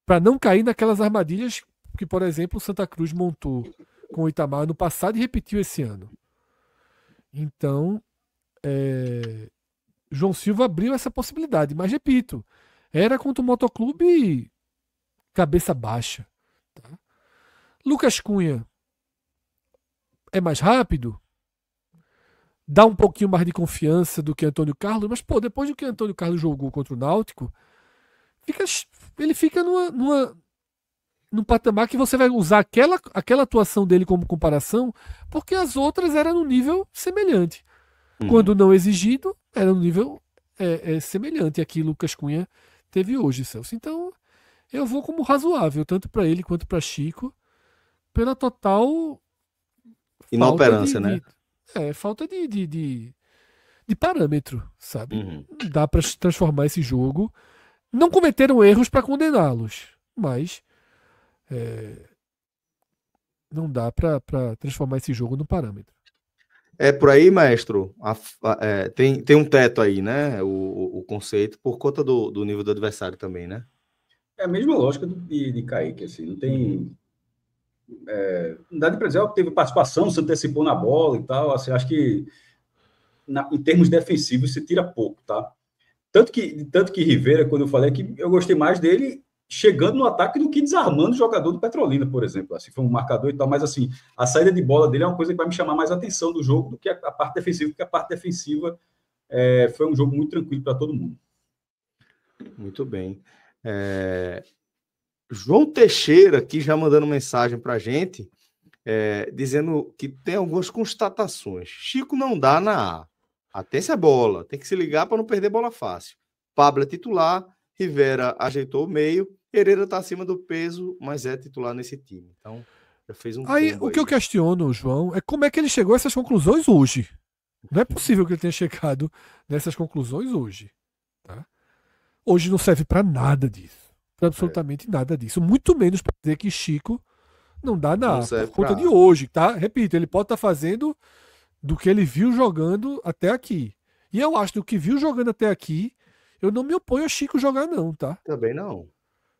para não cair naquelas armadilhas que, por exemplo, o Santa Cruz montou com o Itamar no passado e repetiu esse ano. Então, João Silva abriu essa possibilidade. Mas, repito, era contra o Motoclube cabeça baixa. Tá? Lucas Cunha é mais rápido, dá um pouquinho mais de confiança do que Antônio Carlos, mas, depois do que Antônio Carlos jogou contra o Náutico, ele fica num patamar que você vai usar aquela atuação dele como comparação, porque as outras eram no nível semelhante. Quando não exigido, era no nível semelhante a que Lucas Cunha teve hoje, Celso. Então, eu vou como razoável, tanto para ele quanto para Chico, pela total inoperância, né? Falta de parâmetro, sabe? Não dá para transformar esse jogo. Não cometeram erros para condená-los, mas não dá para transformar esse jogo no parâmetro. É por aí, maestro. Tem um teto aí, né? O conceito, por conta do nível do adversário também, né? É a mesma lógica de Kaique, assim, não tem... não dá de dizer que teve participação, se antecipou na bola e tal, assim, acho que em termos defensivos se tira pouco, tá? Tanto que Rivera, quando eu falei que eu gostei mais dele chegando no ataque do que desarmando o jogador do Petrolina, por exemplo. Assim, foi um marcador e tal, mas assim, a saída de bola dele é uma coisa que vai me chamar mais atenção do jogo do que a parte defensiva, porque a parte defensiva foi um jogo muito tranquilo para todo mundo. Muito bem. João Teixeira aqui já mandando mensagem para a gente, dizendo que tem algumas constatações. Chico não dá na A. Atenção a bola, tem que se ligar para não perder bola fácil. Pablo é titular, Rivera ajeitou o meio Hereda está acima do peso, mas é titular nesse time. Então, já fez um Aí, combo o que eu aí. questiono, João, é como é que ele chegou a essas conclusões hoje. Não é possível que ele tenha chegado nessas conclusões hoje. Tá? Hoje não serve para nada disso. Pra absolutamente nada disso. Muito menos para dizer que Chico não dá Não nada. serve Por conta pra- de hoje, tá? Repito, ele pode estar fazendo do que ele viu jogando até aqui. E eu acho que do que viu jogando até aqui, eu não me oponho a Chico jogar, não, tá? Também não.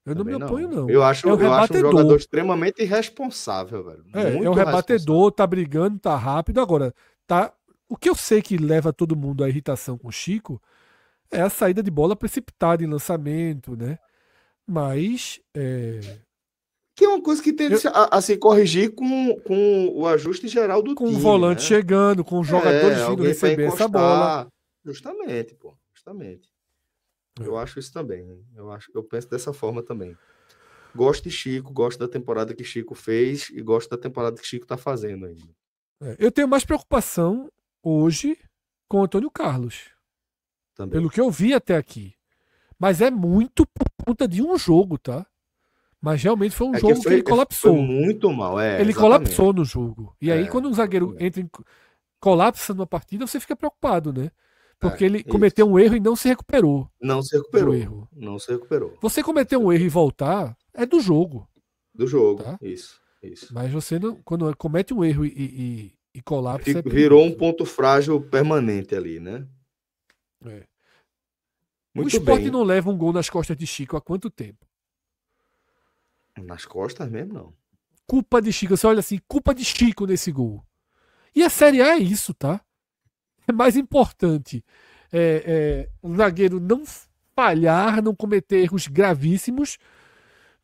Eu não me Também oponho, não. não. Eu acho, É um eu acho um jogador rebatedor. extremamente irresponsável, velho. É um Muito rebatedor, tá brigando, tá rápido. Agora, tá. O que eu sei que leva todo mundo à irritação com o Chico é a saída de bola precipitada em lançamento, né? Mas. Que é uma coisa que tem a se corrigir com o ajuste geral do Com time, o volante né? chegando, com os jogadores vindo alguém pra receber essa bola. encostar. Justamente, pô. Justamente. Eu acho isso também. Eu penso dessa forma também. Gosto de Chico, gosto da temporada que Chico fez e gosto da temporada que Chico tá fazendo ainda. Eu tenho mais preocupação hoje com o Antônio Carlos. Também. Pelo que eu vi até aqui. Mas é muito por conta de um jogo, tá? Mas realmente foi um jogo que ele colapsou. Foi muito mal, ele exatamente. colapsou no jogo. E aí, quando um zagueiro exatamente. colapsa numa partida, você fica preocupado, né? Porque ele isso. cometeu um erro e não se recuperou. Não se recuperou. Do erro. Não se recuperou. Você cometer um erro e voltar é do jogo. Do jogo, tá? Isso. Mas você não, quando comete um erro e colapsa, virou um ponto frágil permanente ali, né? O Sport não leva um gol nas costas de Chico há quanto tempo? Nas costas mesmo, não. Culpa de Chico. Você olha assim, culpa de Chico nesse gol. E a Série A é isso, tá? É mais importante o zagueiro não falhar, não cometer erros gravíssimos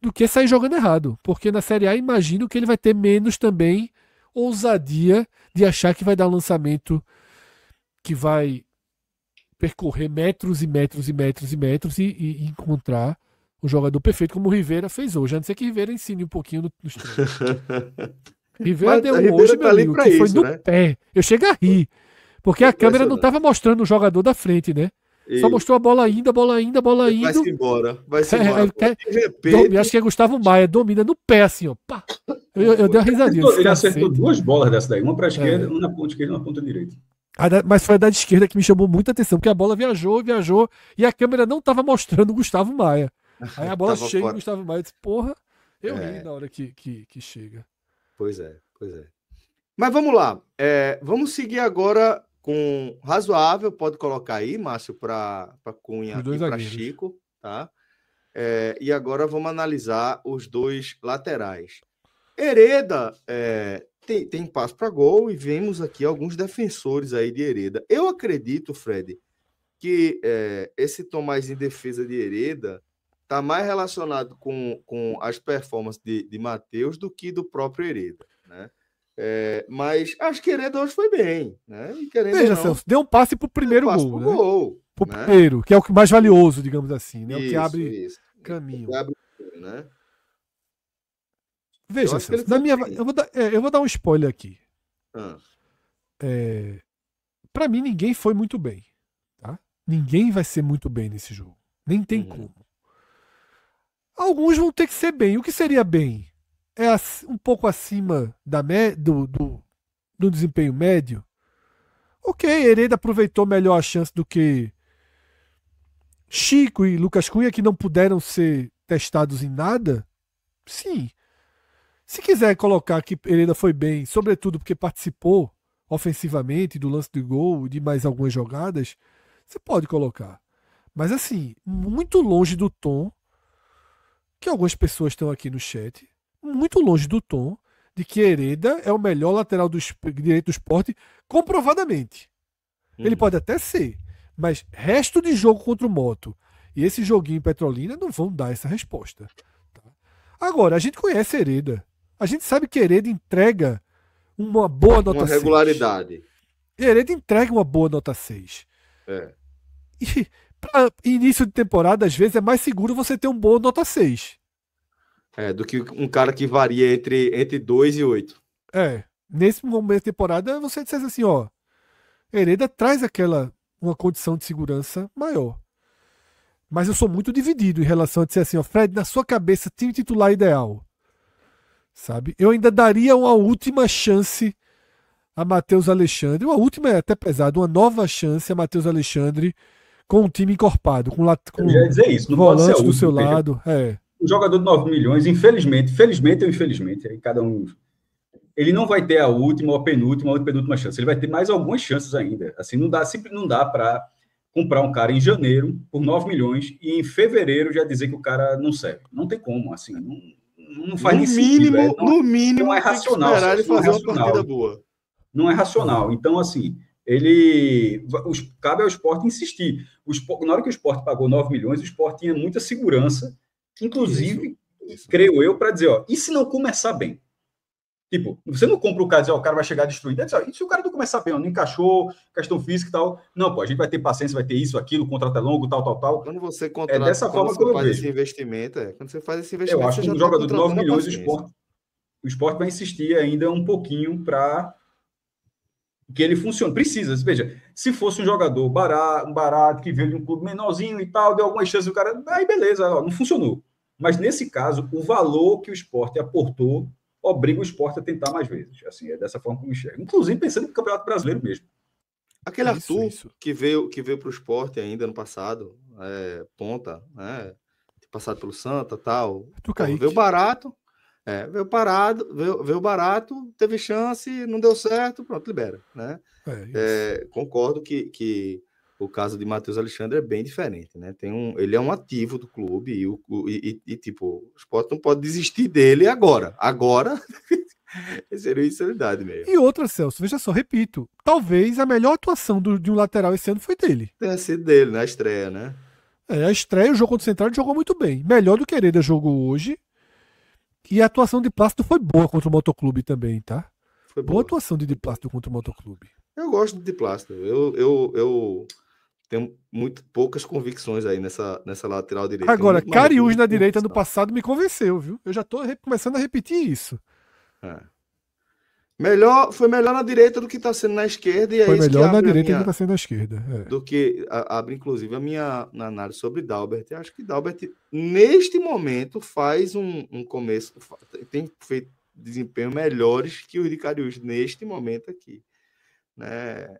do que sair jogando errado. Porque na Série A imagino que ele vai ter menos também ousadia de achar que vai dar um lançamento que vai percorrer metros e metros e metros e metros e encontrar o jogador perfeito, como o Rivera fez hoje. A não ser que Rivera ensine um pouquinho nos treinos. Rivera deu um hoje, meu amigo, que foi no pé. Eu chego a rir. Porque a câmera não estava mostrando o jogador da frente, né? Só mostrou a bola indo, a bola indo, a bola indo. Vai-se embora, vai-se embora. Acho que é Gustavo Maia, domina no pé, assim, ó. Pá. Eu dei uma risadinha. Ele acertou duas bolas dessa daí, uma para a esquerda, uma na ponta esquerda e uma na ponta direita. Mas foi a da esquerda que me chamou muita atenção, porque a bola viajou, e a câmera não estava mostrando o Gustavo Maia. Aí a bola chega e o Gustavo Maia disse, porra, eu ri na hora que chega. Pois é. Mas vamos lá. Vamos seguir agora com razoável, pode colocar aí, Márcio, para Cunha e para Chico, tá? E agora vamos analisar os dois laterais. Hereda tem passo para gol e vemos aqui alguns defensores aí de Hereda. Eu acredito, Fred, que esse tom mais em defesa de Hereda está mais relacionado com as performances de Matheus do que do próprio Hereda, né? Mas acho que Hereda hoje foi bem, né? Veja, Celso, deu um passe pro primeiro gol, né? Pro né? primeiro, que é o mais valioso, digamos assim, né? O que abre caminho. Que abre, né? Veja, Celso, eu vou dar um spoiler aqui. Para mim, ninguém foi muito bem, tá? Ninguém vai ser muito bem nesse jogo. Nem tem como. Alguns vão ter que ser bem. O que seria bem? É um pouco acima do desempenho médio. Ok, Hereda aproveitou melhor a chance do que Chico e Lucas Cunha, que não puderam ser testados em nada. Sim. Se quiser colocar que Hereda foi bem, sobretudo porque participou ofensivamente do lance do gol e de mais algumas jogadas, você pode colocar. Mas assim, muito longe do tom que algumas pessoas estão aqui no chat, muito longe do tom de que Hereda é o melhor lateral direito do Sport, comprovadamente. Ele pode até ser, mas resto de jogo contra o Moto e esse joguinho em Petrolina não vão dar essa resposta. Tá? Agora, a gente conhece Hereda. A gente sabe que Hereda entrega uma boa nota 6. Uma regularidade. Hereda entrega uma boa nota 6. E para início de temporada, às vezes, é mais seguro você ter um bom nota 6. Do que um cara que varia entre 2 e 8. Nesse momento de temporada, você dissesse assim, Hereda traz uma condição de segurança maior. Mas eu sou muito dividido em relação a dizer assim, ó, Fred, na sua cabeça, time titular ideal. Sabe? Eu ainda daria uma última chance a Matheus Alexandre. Uma última é até pesado, uma nova chance a Matheus Alexandre com um time encorpado, com Eu já ia dizer isso, não pode ser a volantes do seu última, lado. Um jogador de 9 milhões, felizmente ou infelizmente, aí cada um. Ele não vai ter a última ou a penúltima ou a penúltima chance. Ele vai ter mais algumas chances ainda. Assim, não dá para comprar um cara em janeiro por 9 milhões e em fevereiro já dizer que o cara não serve. Não tem como, assim, não faz nem sentido. No mínimo, não é racional. Esperar ele fazer uma partida boa. Não é racional. Então, assim, cabe ao Sport insistir. Na hora que o Sport pagou 9 milhões, o Sport tinha muita segurança, inclusive, creio eu, para dizer, ó, e se não começar bem? Tipo, você não compra o cara e diz, ó, o cara vai chegar destruído. E se o cara não começar bem, ó, não encaixou, questão física e tal, não, pô, a gente vai ter paciência, vai ter isso, aquilo, o contrato é longo, tal. Quando você contrata, dessa forma que eu faz vejo. Esse investimento, quando você faz esse investimento, eu acho você que já um jogador de 9 contratando milhões, o Sport vai insistir ainda um pouquinho para que ele funcione. Precisa, veja, se fosse um jogador barato, que veio de um clube menorzinho e tal, deu algumas chances, o cara, aí beleza, ó, não funcionou. Mas nesse caso, o valor que o Sport aportou obriga o Sport a tentar mais vezes. Assim, é dessa forma que eu enxergo. Inclusive pensando no Campeonato Brasileiro mesmo. Aquele Arthur que veio para o Sport ainda no passado, ponta, né? Passado pelo Santa e tal. Veio barato. Veio barato, teve chance, não deu certo, pronto, libera, né? Concordo que o caso de Matheus Alexandre é bem diferente, né? Ele é um ativo do clube e tipo, o Sport não pode desistir dele agora. Agora seria insanidade mesmo. E outra, Celso, veja só, repito, talvez a melhor atuação de um lateral esse ano foi dele. Tenha sido dele, na estreia, né? A estreia, o jogo contra o Central, ele jogou muito bem. Melhor do que Hereda jogou hoje. E a atuação de Plácido foi boa contra o Motoclube também, tá? Foi boa atuação de Plácido contra o Motoclube. Eu gosto de Plácido. Eu tenho muito poucas convicções aí nessa lateral direita. Agora, Cariús na direita no passado me convenceu, viu? Eu já tô começando a repetir isso. Foi melhor na direita do que está sendo na esquerda. E foi melhor na direita do que está sendo na esquerda. Do que abre, inclusive, a minha análise sobre Dalbert. Eu acho que Dalbert, neste momento, faz um começo, tem feito desempenho melhores que os de Cariús neste momento aqui. Né?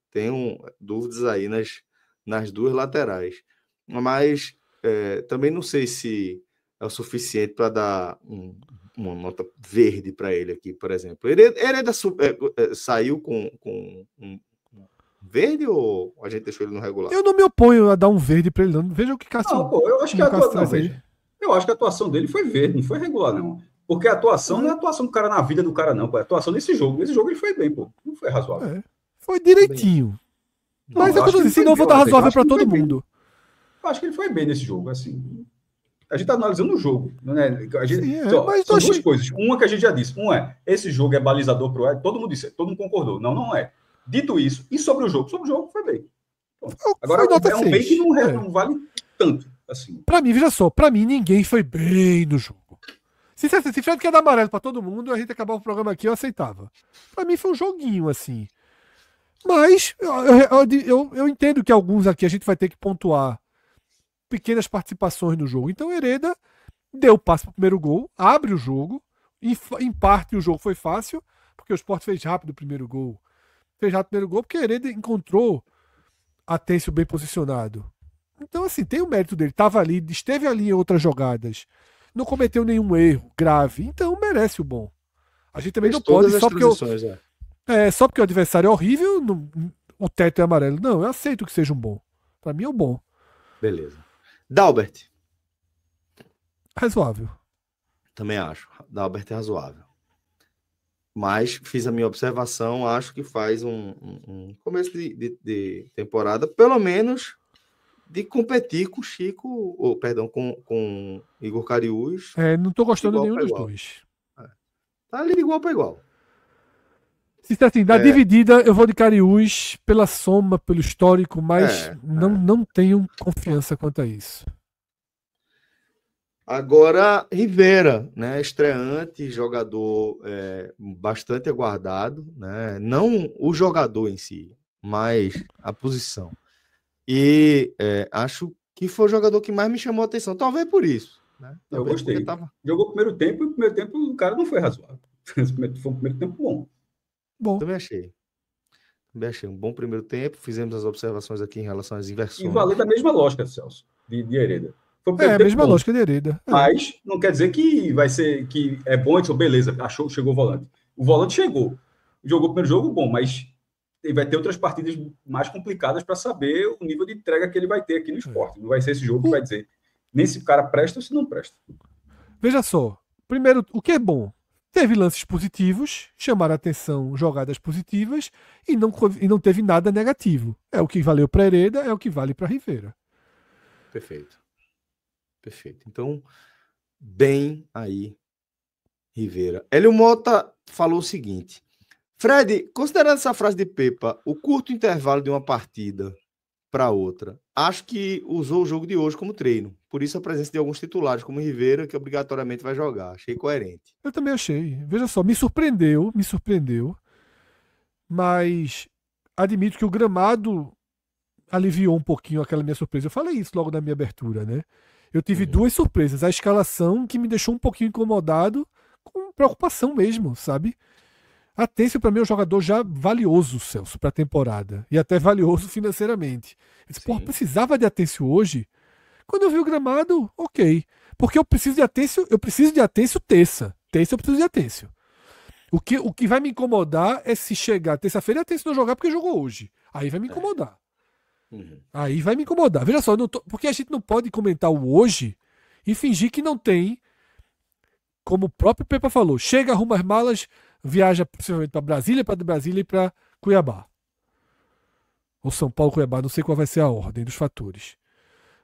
Tenho dúvidas aí nas duas laterais. Mas também não sei se é o suficiente para dar uma nota verde para ele aqui, por exemplo. Hereda saiu com um verde ou a gente deixou ele no regular? Eu não me oponho a dar um verde para ele, não. Veja o que Cássio... Não, pô, eu acho que a atuação dele foi verde, não foi regular, não. Porque a atuação não é a atuação do cara na vida do cara, não. Pô. É a atuação nesse jogo. Nesse jogo ele foi bem, pô. Não foi razoável. Foi direitinho. Não, mas senão eu vou dar razoável para todo mundo. Eu acho que ele foi bem nesse jogo, assim. A gente está analisando o jogo, né? São duas coisas. Uma que a gente já disse. Esse jogo é balizador para o Ed. Todo mundo disse, todo mundo concordou. Não é. Dito isso, e sobre o jogo? Sobre o jogo foi bem. Agora, é um bem que não vale tanto. Assim. Para mim, veja só, para mim ninguém foi bem no jogo. Se Fred quer dar amarelo para todo mundo, a gente acabava o programa aqui, eu aceitava. Para mim foi um joguinho, assim. Mas eu entendo que alguns aqui a gente vai ter que pontuar pequenas participações no jogo. Então, Hereda deu o passe para o primeiro gol, abre o jogo. Em parte, o jogo foi fácil, porque o Sport fez rápido o primeiro gol. Fez rápido o primeiro gol, porque Hereda encontrou Atencio bem posicionado. Então, assim, tem o mérito dele. Esteve ali em outras jogadas. Não cometeu nenhum erro grave. Então, merece o bom. A gente também não pode, só porque o adversário é horrível, o teto é amarelo. Não, eu aceito que seja um bom. Para mim é um bom. Beleza. Dalbert. Razoável. Também acho. Dalbert é razoável. Mas fiz a minha observação, acho que faz um começo de temporada, pelo menos, de competir com Chico, com Igor Cariús. Não tô gostando de nenhum dos dois. Tá ali de igual para igual. Se assim, da dividida, eu vou de Cariús pela soma, pelo histórico, mas não tenho confiança quanto a isso. Agora, Rivera, né? Estreante, jogador bastante aguardado, né? Não o jogador em si, mas a posição. E acho que foi o jogador que mais me chamou a atenção. Talvez por isso. Né? Eu gostei. Jogou o primeiro tempo e o primeiro tempo o cara não foi razoável. Foi um primeiro tempo bom. Bom. Também achei um bom primeiro tempo. Fizemos as observações aqui em relação às inversões. E valendo a mesma lógica, Celso, de Hereda. A mesma lógica de Hereda. Mas não quer dizer que vai ser que é bom, então beleza, chegou o volante. O volante chegou. Jogou o primeiro jogo bom, mas ele vai ter outras partidas mais complicadas para saber o nível de entrega que ele vai ter aqui no esporte. Não vai ser esse jogo que vai dizer nem se o cara presta ou se não presta. Veja só. Primeiro, o que é bom? Teve lances positivos, chamaram a atenção, jogadas positivas e não teve nada negativo. É o que valeu para Hereda, é o que vale para Rivera. Perfeito. Então, bem aí, Rivera. Hélio Mota falou o seguinte: Fred, considerando essa frase de Pepa, o curto intervalo de uma partida para outra, acho que usou o jogo de hoje como treino. Por isso a presença de alguns titulares, como Rivera, que obrigatoriamente vai jogar. Achei coerente. Eu também achei. Veja só, me surpreendeu. Mas admito que o gramado aliviou um pouquinho aquela minha surpresa. Eu falei isso logo na minha abertura, né? Eu tive duas surpresas. A escalação, que me deixou um pouquinho incomodado, com preocupação mesmo, sabe? Atencio, para mim, é um jogador já valioso, Celso, para a temporada. E até valioso financeiramente. Eu disse, porra, precisava de Atencio hoje? Quando eu vi o gramado, ok. Porque eu preciso de Atencio terça. Terça eu preciso de Atencio. O que vai me incomodar é se chegar terça-feira e Atencio não jogar porque jogou hoje. Aí vai me incomodar. Aí vai me incomodar. Veja só, porque a gente não pode comentar o hoje e fingir que não tem, como o próprio Pepa falou, chega, arruma as malas, viaja possivelmente para Brasília e para Cuiabá. Ou São Paulo, Cuiabá, não sei qual vai ser a ordem dos fatores.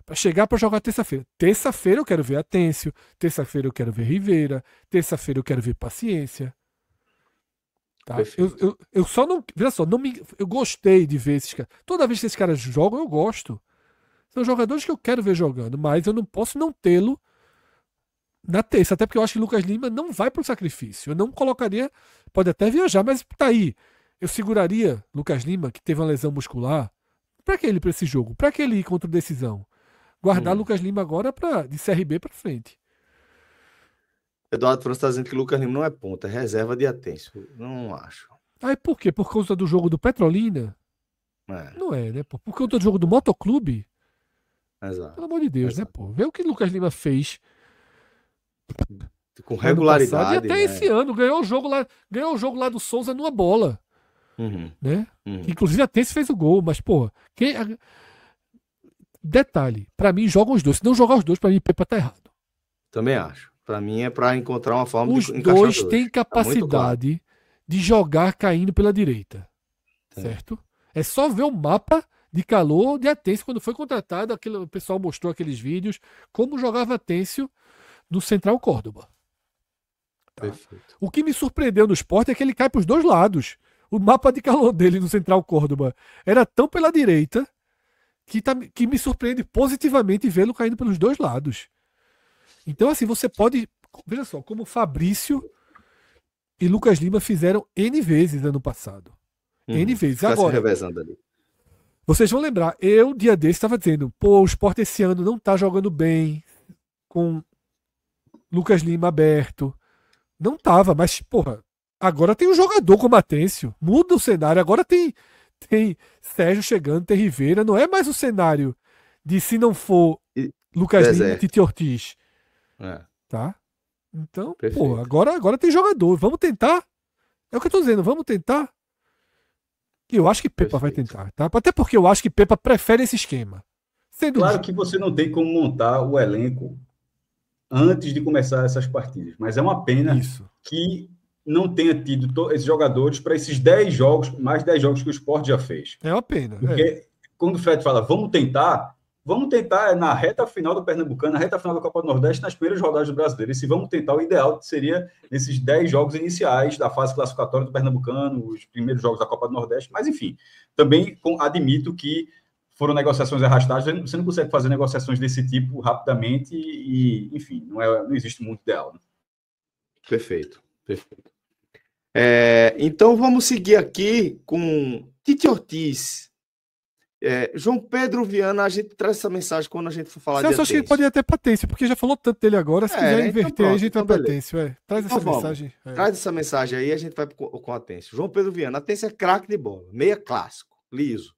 Para chegar para jogar terça-feira. Terça-feira eu quero ver Atencio, terça-feira eu quero ver Rivera, terça-feira eu quero ver Paciência. Tá? Eu só não. Veja só, eu gostei de ver esses caras. Toda vez que esses caras jogam, eu gosto. São jogadores que eu quero ver jogando, mas eu não posso não tê-lo na terça, até porque eu acho que Lucas Lima não vai para o sacrifício. Eu não colocaria. Pode até viajar, mas tá aí. Eu seguraria Lucas Lima, que teve uma lesão muscular. Para que ele para esse jogo? Para que ele ir contra Decisão? Guardar Lucas Lima agora de CRB para frente. Eduardo França está dizendo que Lucas Lima não é ponta, é reserva de Atencio. Não acho. Aí por quê? Por causa do jogo do Petrolina? Não é, né? Por conta do jogo do Motoclube? Exato. Pelo amor de Deus, né, pô? Vê o que Lucas Lima fez. Com regularidade. E até esse ano ganhou o jogo lá do Souza numa bola. Né? Inclusive a Tense fez o gol, mas, pô, detalhe, pra mim jogam os dois. Se não jogar os dois, pra mim Pepa tá errado. Também acho. Pra mim é pra encontrar uma forma de encaixar os dois. Têm capacidade de jogar caindo pela direita. Certo? É só ver o mapa de calor de Atencio quando foi contratado. O pessoal mostrou aqueles vídeos como jogava Atencio no Central Córdoba. Tá? O que me surpreendeu no Sport é que ele cai para os dois lados. O mapa de calor dele no Central Córdoba era tão pela direita que me surpreende positivamente vê-lo caindo pelos dois lados. Então, assim, você pode... Veja só, como Fabrício e Lucas Lima fizeram N vezes ano passado. N vezes. Agora, se revezando ali. Vocês vão lembrar, dia desse, estava dizendo, pô, o Sport esse ano não tá jogando bem com Lucas Lima aberto. Não tava, mas, porra, agora tem um jogador como Atencio. Muda o cenário. Agora tem Sérgio chegando, tem Rivera. Não é mais o cenário de se não for Lucas Lima e Tite Ortiz. Tá? Então, pô, agora tem jogador. Vamos tentar. É o que eu tô dizendo, vamos tentar. E eu acho que Pepa vai tentar, tá? Até porque eu acho que Pepa prefere esse esquema. Claro que você não tem como montar o elenco antes de começar essas partidas, mas é uma pena que não tenha tido esses jogadores para esses 10 jogos, mais 10 jogos que o Sport já fez. É uma pena. Porque quando o Fred fala, vamos tentar na reta final do Pernambucano, na reta final da Copa do Nordeste, nas primeiras rodadas do Brasileiro. E se vamos tentar, o ideal seria nesses 10 jogos iniciais da fase classificatória do Pernambucano, os primeiros jogos da Copa do Nordeste, mas enfim, também admito que foram negociações arrastadas, você não consegue fazer negociações desse tipo rapidamente e enfim, não existe muito ideal. Né? Perfeito. Então vamos seguir aqui com Tite Ortiz. João Pedro Viana, a gente traz essa mensagem quando a gente for falar Celso, de acho que Atencio. pode ir até Patêncio, porque já falou tanto dele agora. Se quiser Então inverter, pronto, aí a gente vai então para Patêncio. Traz Então essa vamos. mensagem. Traz essa mensagem aí, a gente vai com a Atencio. João Pedro Viana, Atencio é craque de bola, meia clássico, liso.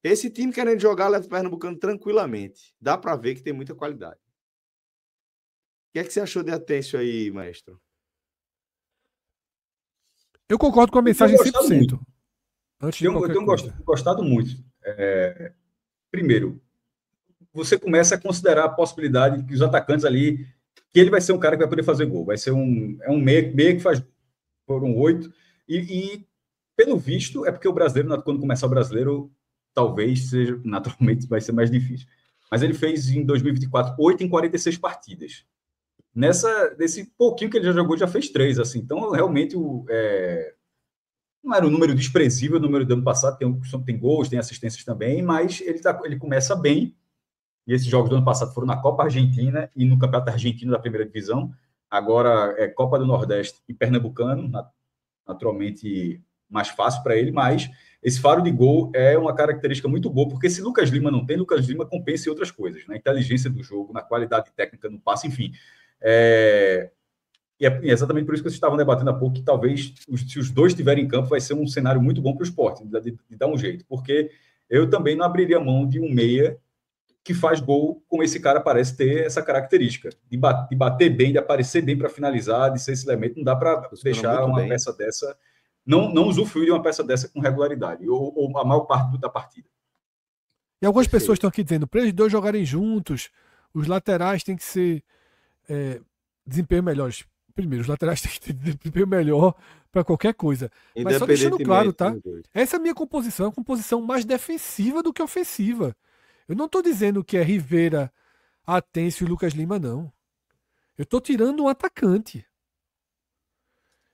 Esse time querendo jogar leva o Pernambucano tranquilamente. Dá para ver que tem muita qualidade. O que é que você achou de Atencio aí, maestro? Eu concordo com a mensagem Eu tenho gostado 100%. muito. Antes de Eu qualquer tenho coisa. gostado muito. Primeiro, você começa a considerar a possibilidade de que os atacantes ali, que ele vai ser um cara que vai poder fazer gol, vai ser um meia que faz foram 8, e pelo visto, é porque o brasileiro, quando começar o brasileiro, talvez seja, naturalmente, vai ser mais difícil. Mas ele fez em 2024 8 em 46 partidas. Nesse pouquinho que ele já jogou, já fez 3, assim. Então, realmente, não era um número desprezível, o número do ano passado, tem gols, tem assistências também, mas ele começa bem, e esses jogos do ano passado foram na Copa Argentina e no Campeonato Argentino da Primeira Divisão, agora é Copa do Nordeste e Pernambucano, naturalmente mais fácil para ele, mas esse faro de gol é uma característica muito boa, porque se Lucas Lima não tem, Lucas Lima compensa em outras coisas, na inteligência do jogo, na qualidade técnica, no passe, enfim. E é exatamente por isso que vocês estavam debatendo há pouco, que talvez, se os dois estiverem em campo, vai ser um cenário muito bom para o esporte, de dar um jeito, porque eu também não abriria mão de um meia que faz gol, como esse cara parece ter essa característica, de bater bem, de aparecer bem para finalizar, de ser esse elemento. Não dá para deixar uma peça dessa, não usufruir de uma peça dessa com regularidade, ou a maior parte da partida. E algumas pessoas estão aqui dizendo, para os dois jogarem juntos, os laterais têm que ser desempenho melhores. Primeiro, os laterais têm que ter desempenho melhor para qualquer coisa. Mas só deixando claro, tá? Essa é a minha composição, é uma composição mais defensiva do que ofensiva. Eu não estou dizendo que é Rivera, Atencio e Lucas Lima, não. Eu estou tirando um atacante.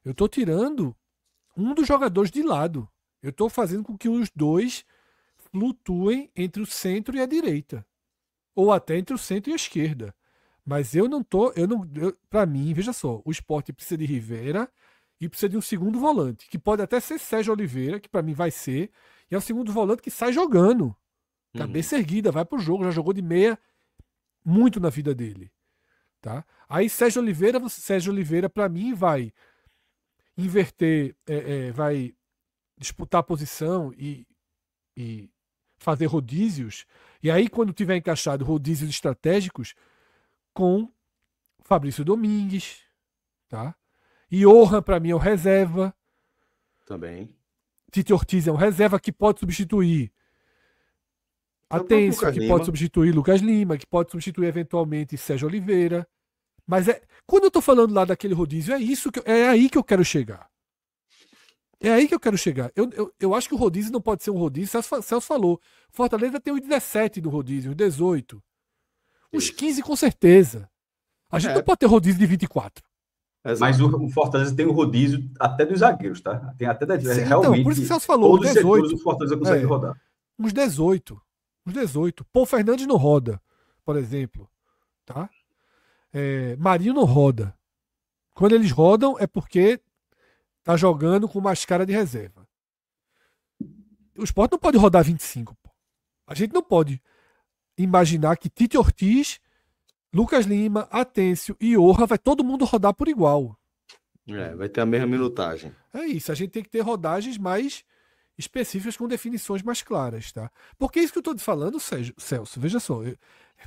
Eu estou tirando um dos jogadores de lado. Eu estou fazendo com que os dois flutuem entre o centro e a direita. Ou até entre o centro e a esquerda. Mas eu não estou... Para mim, veja só, o Sport precisa de Rivera e precisa de um segundo volante, que pode até ser Sérgio Oliveira, que para mim vai ser, e é o segundo volante que sai jogando. Cabeça erguida, vai pro jogo, já jogou de meia muito na vida dele. Tá? Aí Sérgio Oliveira para mim vai inverter, vai disputar a posição e fazer rodízios. E aí quando tiver encaixado rodízios estratégicos com Fabrício Domingues, tá? E Johan para mim é o reserva. Também. Tite Ortiz é um reserva que pode substituir Atencio, que pode substituir Lucas Lima, que pode substituir eventualmente Sérgio Oliveira. Mas quando eu tô falando lá daquele rodízio, é aí que eu quero chegar. É aí que eu quero chegar. Eu acho que o rodízio não pode ser um rodízio. Celso falou. Fortaleza tem os 17 do rodízio, os 18. Os 15 com certeza. A gente não pode ter rodízio de 24. Exato. Mas o Fortaleza tem o rodízio até dos zagueiros, tá? Tem até realmente. Então, por isso que o Celso falou, todos os setores do Fortaleza conseguem rodar. Uns 18. Uns 18. Paul Fernandes não roda, por exemplo. Tá? Marinho não roda. Quando eles rodam é porque tá jogando com mais cara de reserva. O Sport não pode rodar 25. Pô. A gente não pode imaginar que Tite Ortiz, Lucas Lima, Atencio e Johan vai todo mundo rodar por igual. Vai ter a mesma minutagem. É isso. A gente tem que ter rodagens mais específicas com definições mais claras, tá? Porque isso que eu estou falando, Celso, veja só, eu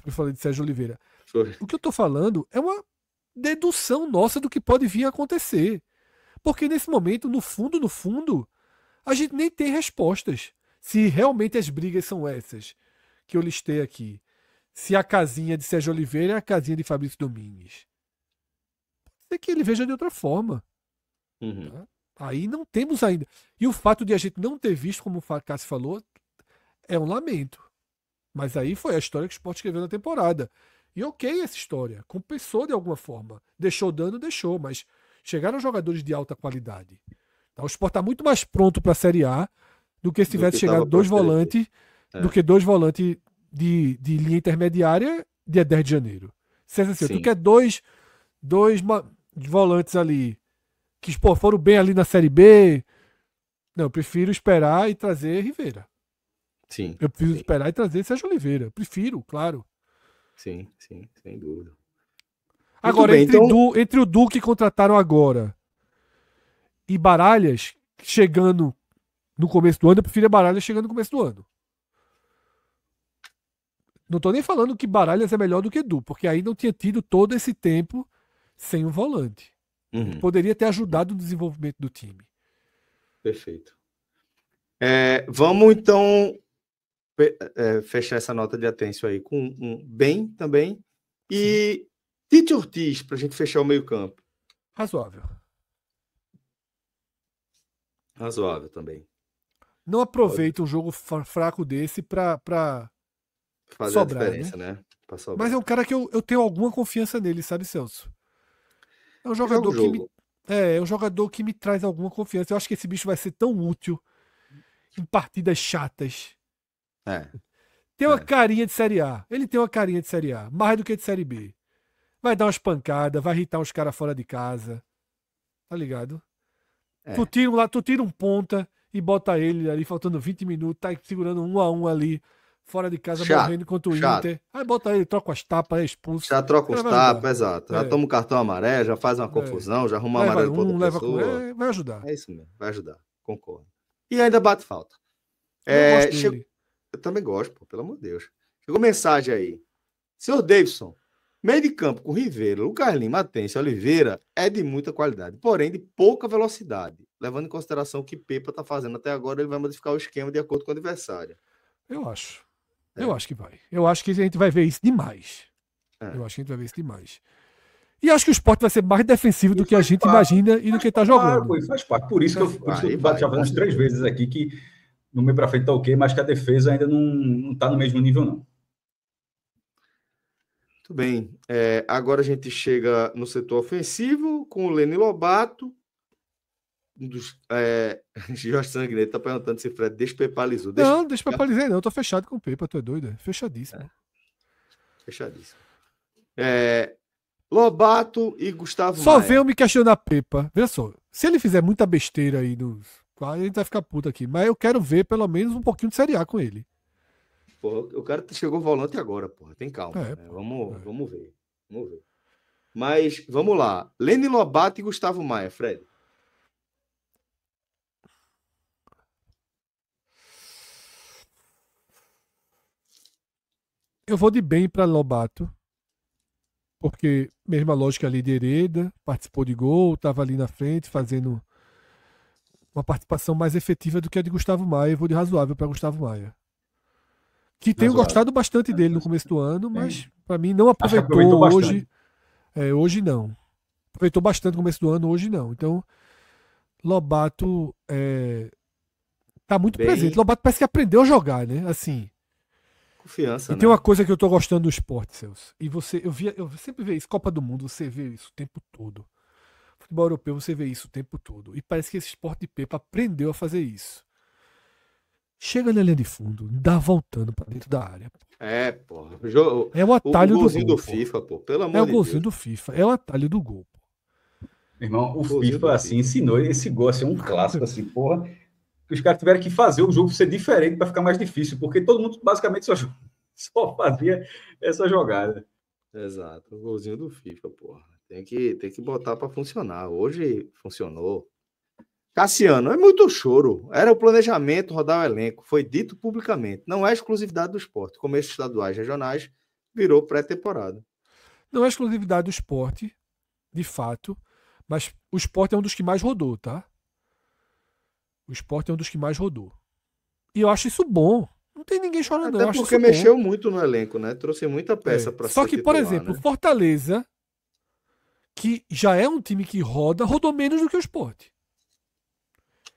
falei de Sérgio Oliveira. O que eu estou falando é uma dedução nossa do que pode vir a acontecer. Porque nesse momento, no fundo, a gente nem tem respostas. Se realmente as brigas são essas que eu listei aqui. Se a casinha de Sérgio Oliveira é a casinha de Fabrício Domingues. Pode ser que ele veja de outra forma. Tá? Aí não temos ainda. E o fato de a gente não ter visto, como o Cássio falou, é um lamento. Mas aí foi a história que o Sport escreveu na temporada. E ok essa história. Compensou de alguma forma. Deixou dano, deixou. Mas chegaram jogadores de alta qualidade. Tá? O Sport está muito mais pronto para a Série A do que se tivesse chegado dois volantes, do que dois volantes de linha intermediária dia 10 de janeiro. Se tu quer dois volantes ali que foram bem ali na Série B, não, eu prefiro esperar e trazer Rivera. Sim. Eu preciso sim, esperar e trazer Sérgio Oliveira. Prefiro, claro. sim, sem dúvida. Muito Agora, bem, então. entre o Du que contrataram agora e Baralhas chegando no começo do ano, eu prefiro Baralhas chegando no começo do ano. Não tô nem falando que Baralhas é melhor do que Du, porque aí não tinha tido todo esse tempo sem o volante. Ele poderia ter ajudado no desenvolvimento do time. Perfeito. Vamos, então, fechar essa nota de atenção aí com um bem também. E Tite Ortiz, para a gente fechar o meio-campo. Razoável. Razoável também. Não aproveita um jogo fraco desse pra fazer sobrar, a diferença, né? Mas é um cara que eu tenho alguma confiança nele, sabe, Celso? É um jogador é um jogador que me traz alguma confiança. Eu acho que esse bicho vai ser tão útil em partidas chatas. Tem uma carinha de Série A. Ele tem uma carinha de Série A, mais do que de Série B. Vai dar umas pancadas, vai irritar uns caras fora de casa. Tá ligado? Tu tira um ponta e bota ele ali, faltando 20 minutos, tá segurando 1-1 ali, fora de casa, morrendo contra o Inter. Aí bota ele, troca as tapas, é expulso. Já troca os tapas, exato. Já toma um cartão amarelo, já faz uma confusão, já arruma uma amarelo para outra pessoa. Vai ajudar. É isso mesmo, vai ajudar. Concordo. E ainda bate falta. Eu também gosto, pô, pelo amor de Deus. Chegou mensagem aí. Senhor Davidson, meio de campo com Ribeiro, Lucas Lima, Matense, Oliveira é de muita qualidade, porém de pouca velocidade. Levando em consideração o que Pepa está fazendo até agora, ele vai modificar o esquema de acordo com o adversário. Eu acho. Eu acho que vai. Eu acho que a gente vai ver isso demais. Eu acho que a gente vai ver isso demais. E acho que o Sport vai ser mais defensivo do que a gente imagina e do que está jogando. Faz parte. Por isso que eu já falei umas 3 vezes aqui que no meio para frente tá ok, mas que a defesa ainda não tá no mesmo nível, não. Muito bem. Agora a gente chega no setor ofensivo com o Leni Lobato. Jorge Sanguinetti está perguntando se o Fred despepalizou. Não, despepalizei não. Eu tô fechado com o Pepa, tu é doido? Fechadíssimo. Fechadíssimo. Lobato e Gustavo Só Maia. venham me questionar Pepa. Veja só, se ele fizer muita besteira aí, a gente vai ficar puto aqui. Mas eu quero ver pelo menos um pouquinho de Série A com ele. Porra, o cara chegou volante agora, porra. Tem calma. Vamos ver. Mas, vamos lá. Leni Lobato e Gustavo Maia, Fred. Eu vou de bem para Lobato. Porque, mesma lógica ali de Hereda, participou de gol, estava ali na frente, fazendo uma participação mais efetiva do que a de Gustavo Maia. Eu vou de razoável para Gustavo Maia. Que tenho gostado bastante dele no começo do ano, mas para mim não aproveitou hoje. Hoje não. Aproveitou bastante no começo do ano, hoje não. Então, Lobato tá muito presente. Lobato parece que aprendeu a jogar, né? Assim. Confiança, e tem uma coisa que eu tô gostando do esporte, Celso. E eu sempre vejo isso. Copa do Mundo, você vê isso o tempo todo. Futebol europeu, você vê isso o tempo todo. E parece que esse esporte de Pepa aprendeu a fazer isso. Chega na linha de fundo, dá voltando pra dentro da área. Porra. É o atalho do gol. Do FIFA, pô. Pelo amor de Deus. É o golzinho do FIFA. É o atalho do gol, pô. Irmão, o FIFA, assim, ensinou esse gol a ser um clássico, assim, porra. Os caras tiveram que fazer o jogo ser diferente para ficar mais difícil, porque todo mundo basicamente só fazia essa jogada. Exato, o golzinho do FIFA, porra. Tem que botar para funcionar. Hoje funcionou. Cassiano, é muito choro. Era o planejamento rodar o elenco. Foi dito publicamente. Não é exclusividade do esporte. Começo estaduais regionais virou pré-temporada. Não é exclusividade do esporte, de fato, mas o esporte é um dos que mais rodou, tá? O esporte é um dos que mais rodou. E eu acho isso bom. Não tem ninguém chorando, não. Até porque mexeu muito no elenco, né? Trouxe muita peça para ser Só que, titular, por exemplo, né? Fortaleza, que já é um time que rodou menos do que o esporte.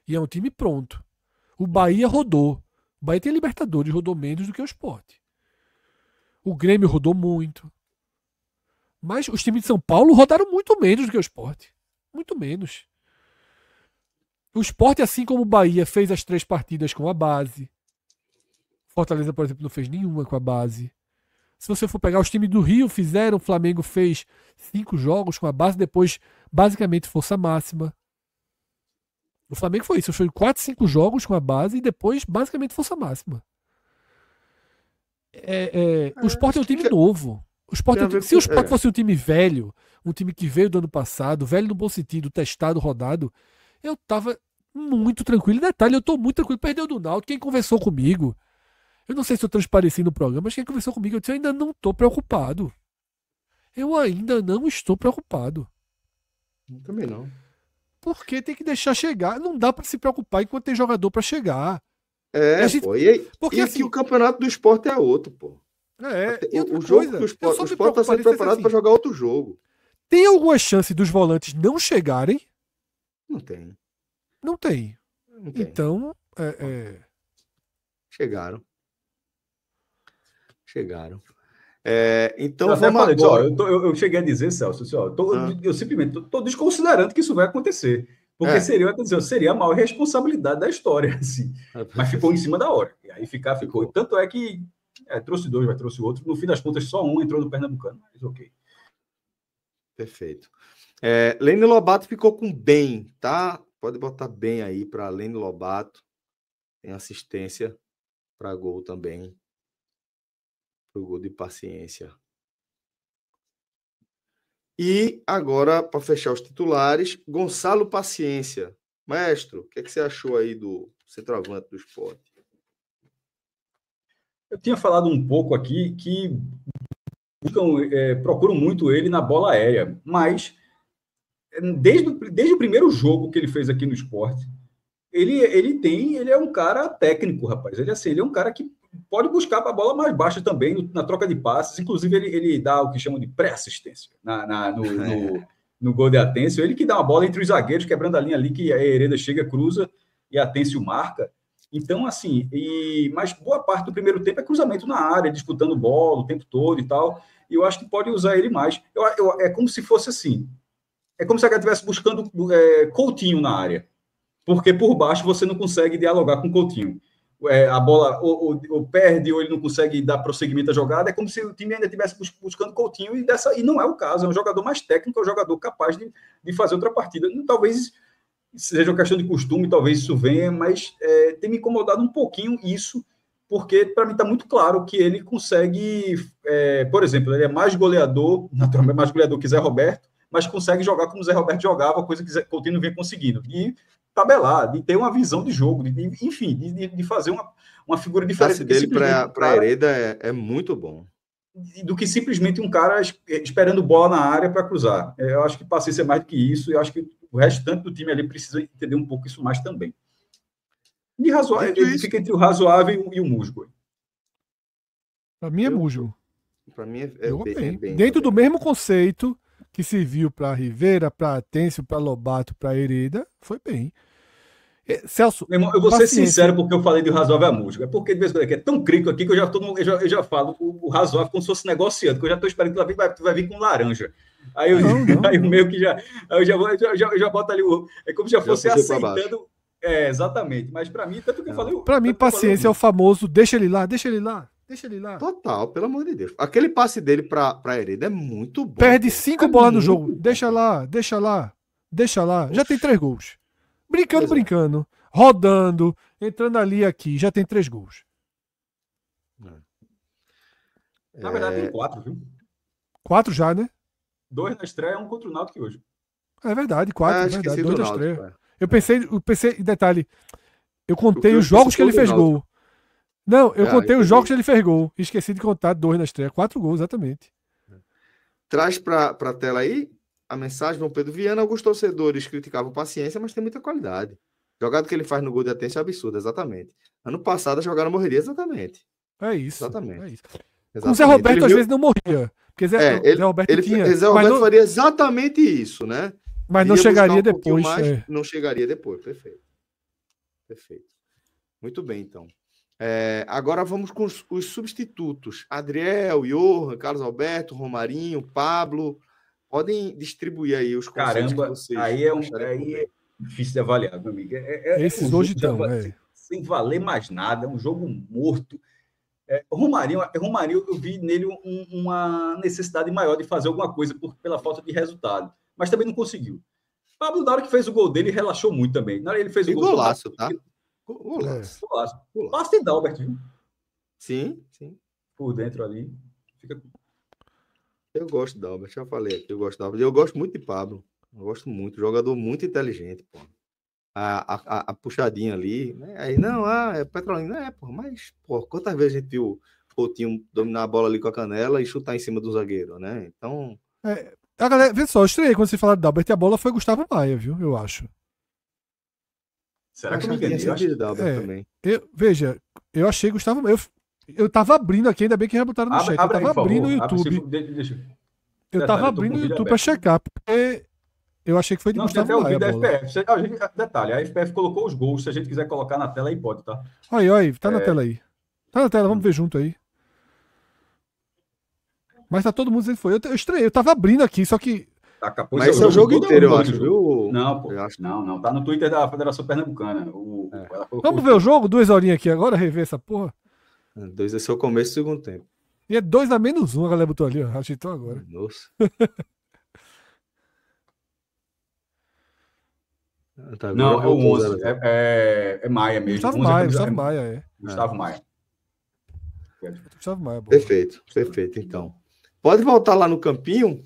E é um time pronto. O Bahia rodou. O Bahia tem Libertadores, rodou menos do que o esporte. O Grêmio rodou muito. Mas os times de São Paulo rodaram muito menos do que o esporte. Muito menos. O esporte, assim como o Bahia, fez as 3 partidas com a base. Fortaleza, por exemplo, não fez nenhuma com a base. Se você for pegar os times do Rio, fizeram. O Flamengo fez 5 jogos com a base, depois basicamente força máxima. O Flamengo foi isso. Foi 4, 5 jogos com a base e depois basicamente força máxima. O Sport é um time novo. Se o Sport fosse um time velho, um time que veio do ano passado, velho no bom sentido, testado, rodado, eu tava muito tranquilo. Detalhe, eu tô muito tranquilo. Perdeu do Náutico. Quem conversou comigo, eu não sei se eu transpareci no programa, mas quem conversou comigo, eu disse, eu ainda não tô preocupado. Eu ainda não estou preocupado. Também não. Porque tem que deixar chegar. Não dá para se preocupar enquanto tem jogador para chegar. Pô. Porque assim, o campeonato do Sport é outro, pô. O jogo que o Sport está sendo preparado para jogar outro jogo. Tem alguma chance dos volantes não chegarem? Não tem. Não tem. Então, Chegaram. Então, vamos agora. Eu cheguei a dizer, Celso, eu simplesmente estou desconsiderando que isso vai acontecer. Porque seria a maior responsabilidade da história. Assim. Mas ficou em cima da hora. E aí ficou. Tanto é que trouxe dois, mas trouxe outro. No fim das contas, só um entrou no Pernambucano. Mas ok. Perfeito. Lene Lobato ficou com bem, tá? Pode botar bem aí para Lene Lobato. Tem assistência para gol também. Para o gol de Paciência. E agora, para fechar os titulares, Gonçalo Paciência. Maestro, o que você achou aí do centroavante do Sport? Eu tinha falado um pouco aqui que procuram muito ele na bola aérea, mas desde o primeiro jogo que ele fez aqui no Sport, ele é um cara técnico, rapaz. Ele é um cara que pode buscar para a bola mais baixa também, na troca de passes. Inclusive, ele dá o que chamam de pré-assistência no gol de Atencio. Ele que dá uma bola entre os zagueiros, quebrando a linha ali, que a Hereda chega, cruza e Atencio marca. Então, assim, mas boa parte do primeiro tempo é cruzamento na área, disputando bola o tempo todo e tal. E eu acho que pode usar ele mais. É como se fosse assim. É como se a gente estivesse buscando Coutinho na área. Porque por baixo você não consegue dialogar com Coutinho. A bola ou perde ou ele não consegue dar prosseguimento à jogada, é como se o time ainda estivesse buscando Coutinho e não é o caso, é um jogador mais técnico, é um jogador capaz de fazer outra partida. Talvez seja uma questão de costume, talvez isso venha, mas tem me incomodado um pouquinho isso, porque para mim está muito claro que ele consegue, por exemplo, ele é mais goleador, naturalmente mais goleador que Zé Roberto, mas consegue jogar como Zé Roberto jogava, coisa que Coutinho não vem conseguindo. E tabelar, de ter uma visão de jogo, enfim, de fazer uma figura diferente. O passe dele para Hereda é muito bom. Do que simplesmente um cara esperando bola na área para cruzar. Eu acho que Paciência é mais do que isso, e eu acho que o restante do time ali precisa entender um pouco isso mais também. E ele fica entre o razoável e o musgo. Para mim é musgo. Para mim bem dentro do mesmo conceito que serviu para Rivera, para Atencio, para Lobato, para Hereda, foi bem. Celso, meu irmão, eu vou ser sincero porque eu falei de razoável a música. É porque de vez em quando é tão crítico aqui que eu já falo o razoável como se fosse negociando, que eu já estou esperando que vai vir com laranja. Aí eu meio que eu já boto ali é como se já fosse aceitando. Exatamente. Mas para mim, tanto que eu falei. Para mim, Paciência é o famoso deixa ele lá, deixa ele lá. Deixa ele lá. Total, pelo amor de Deus. Aquele passe dele para Hereda é muito bom. Perde 5 bolas no jogo. Bom. Deixa lá. Já tem 3 gols. Brincando. Rodando. Entrando ali aqui. Já tem 3 gols. Na verdade, tem 4, viu? 4 já, né? 2 na estreia, 1 contra o Náutico hoje. É verdade, 4. É verdade. 2 na estreia. Eu pensei, detalhe, eu contei os jogos que ele fez gol. Não, eu contei os jogos que ele fez gol. Esqueci de contar 2 na estreia. 4 gols, exatamente. Traz para a tela aí a mensagem do Pedro Viana. Alguns torcedores criticavam Paciência, mas tem muita qualidade. Jogada que ele faz no gol de Atencio é absurda, exatamente. Ano passado a jogada morreria, exatamente. É isso. Exatamente. É isso. Com o Zé Roberto, às vezes, não morria. Porque Zé Roberto tinha. Zé Roberto faria exatamente isso, né? Mas não chegaria depois. Não chegaria depois, perfeito. Muito bem, então. Agora vamos com os substitutos. Adriel, Johan, Carlos Alberto, Romarinho, Pablo. Podem distribuir aí os conceitos que vocês... Aí é difícil de avaliar, meu amigo. Esses hoje estão, sem valer mais nada, é um jogo morto. Romarinho, eu vi nele uma necessidade maior de fazer alguma coisa pela falta de resultado, mas também não conseguiu. Pablo, na hora que fez o gol dele, relaxou muito também. Na hora que ele fez o gol... Golaço, tá? Golaço. Passe de Dalbert, viu? Sim. por dentro ali. Fica... Eu gosto da Albert, já falei aqui, eu gosto da Albert. Eu gosto muito de Pablo. Eu gosto muito, jogador muito inteligente, pô. A puxadinha ali, né? Aí, não, é Petrolina, pô, mas, pô, quantas vezes a gente viu o Coutinho dominar a bola ali com a canela e chutar em cima do zagueiro, né? Então. A galera, vê só, eu estranhei quando você fala de Albert, a bola foi Gustavo Maia, viu? Eu acho. Será que eu me entendi? Eu acho... também. Veja, eu achei Gustavo Maia. Eu tava abrindo aqui, ainda bem que rebotaram no chat. Eu tava abrindo o YouTube. Eu tava abrindo o YouTube pra checar, porque eu achei que foi de Gustavo Maia. Não, tem até o vídeo da FPF. Detalhe, a FPF colocou os gols. Se a gente quiser colocar na tela, aí pode, tá? Aí, tá na tela aí. Tá na tela, vamos ver junto aí. Mas tá todo mundo dizendo que foi. Eu estranhei, eu tava abrindo aqui, só que. Mas esse é o jogo inteiro, eu acho, viu? Não, pô. Não. Tá no Twitter da Federação Pernambucana. Vamos ver o jogo? 2 horinhas aqui agora, rever essa porra. 2 é seu começo do segundo tempo. E é 2-1, a galera botou ali, ó. Agitou agora. Nossa. Tá, não, é o 11. É Maia mesmo. Gustavo Maia. Gustavo Maia. Gustavo Maia, boa. Perfeito, então. Pode voltar lá no campinho,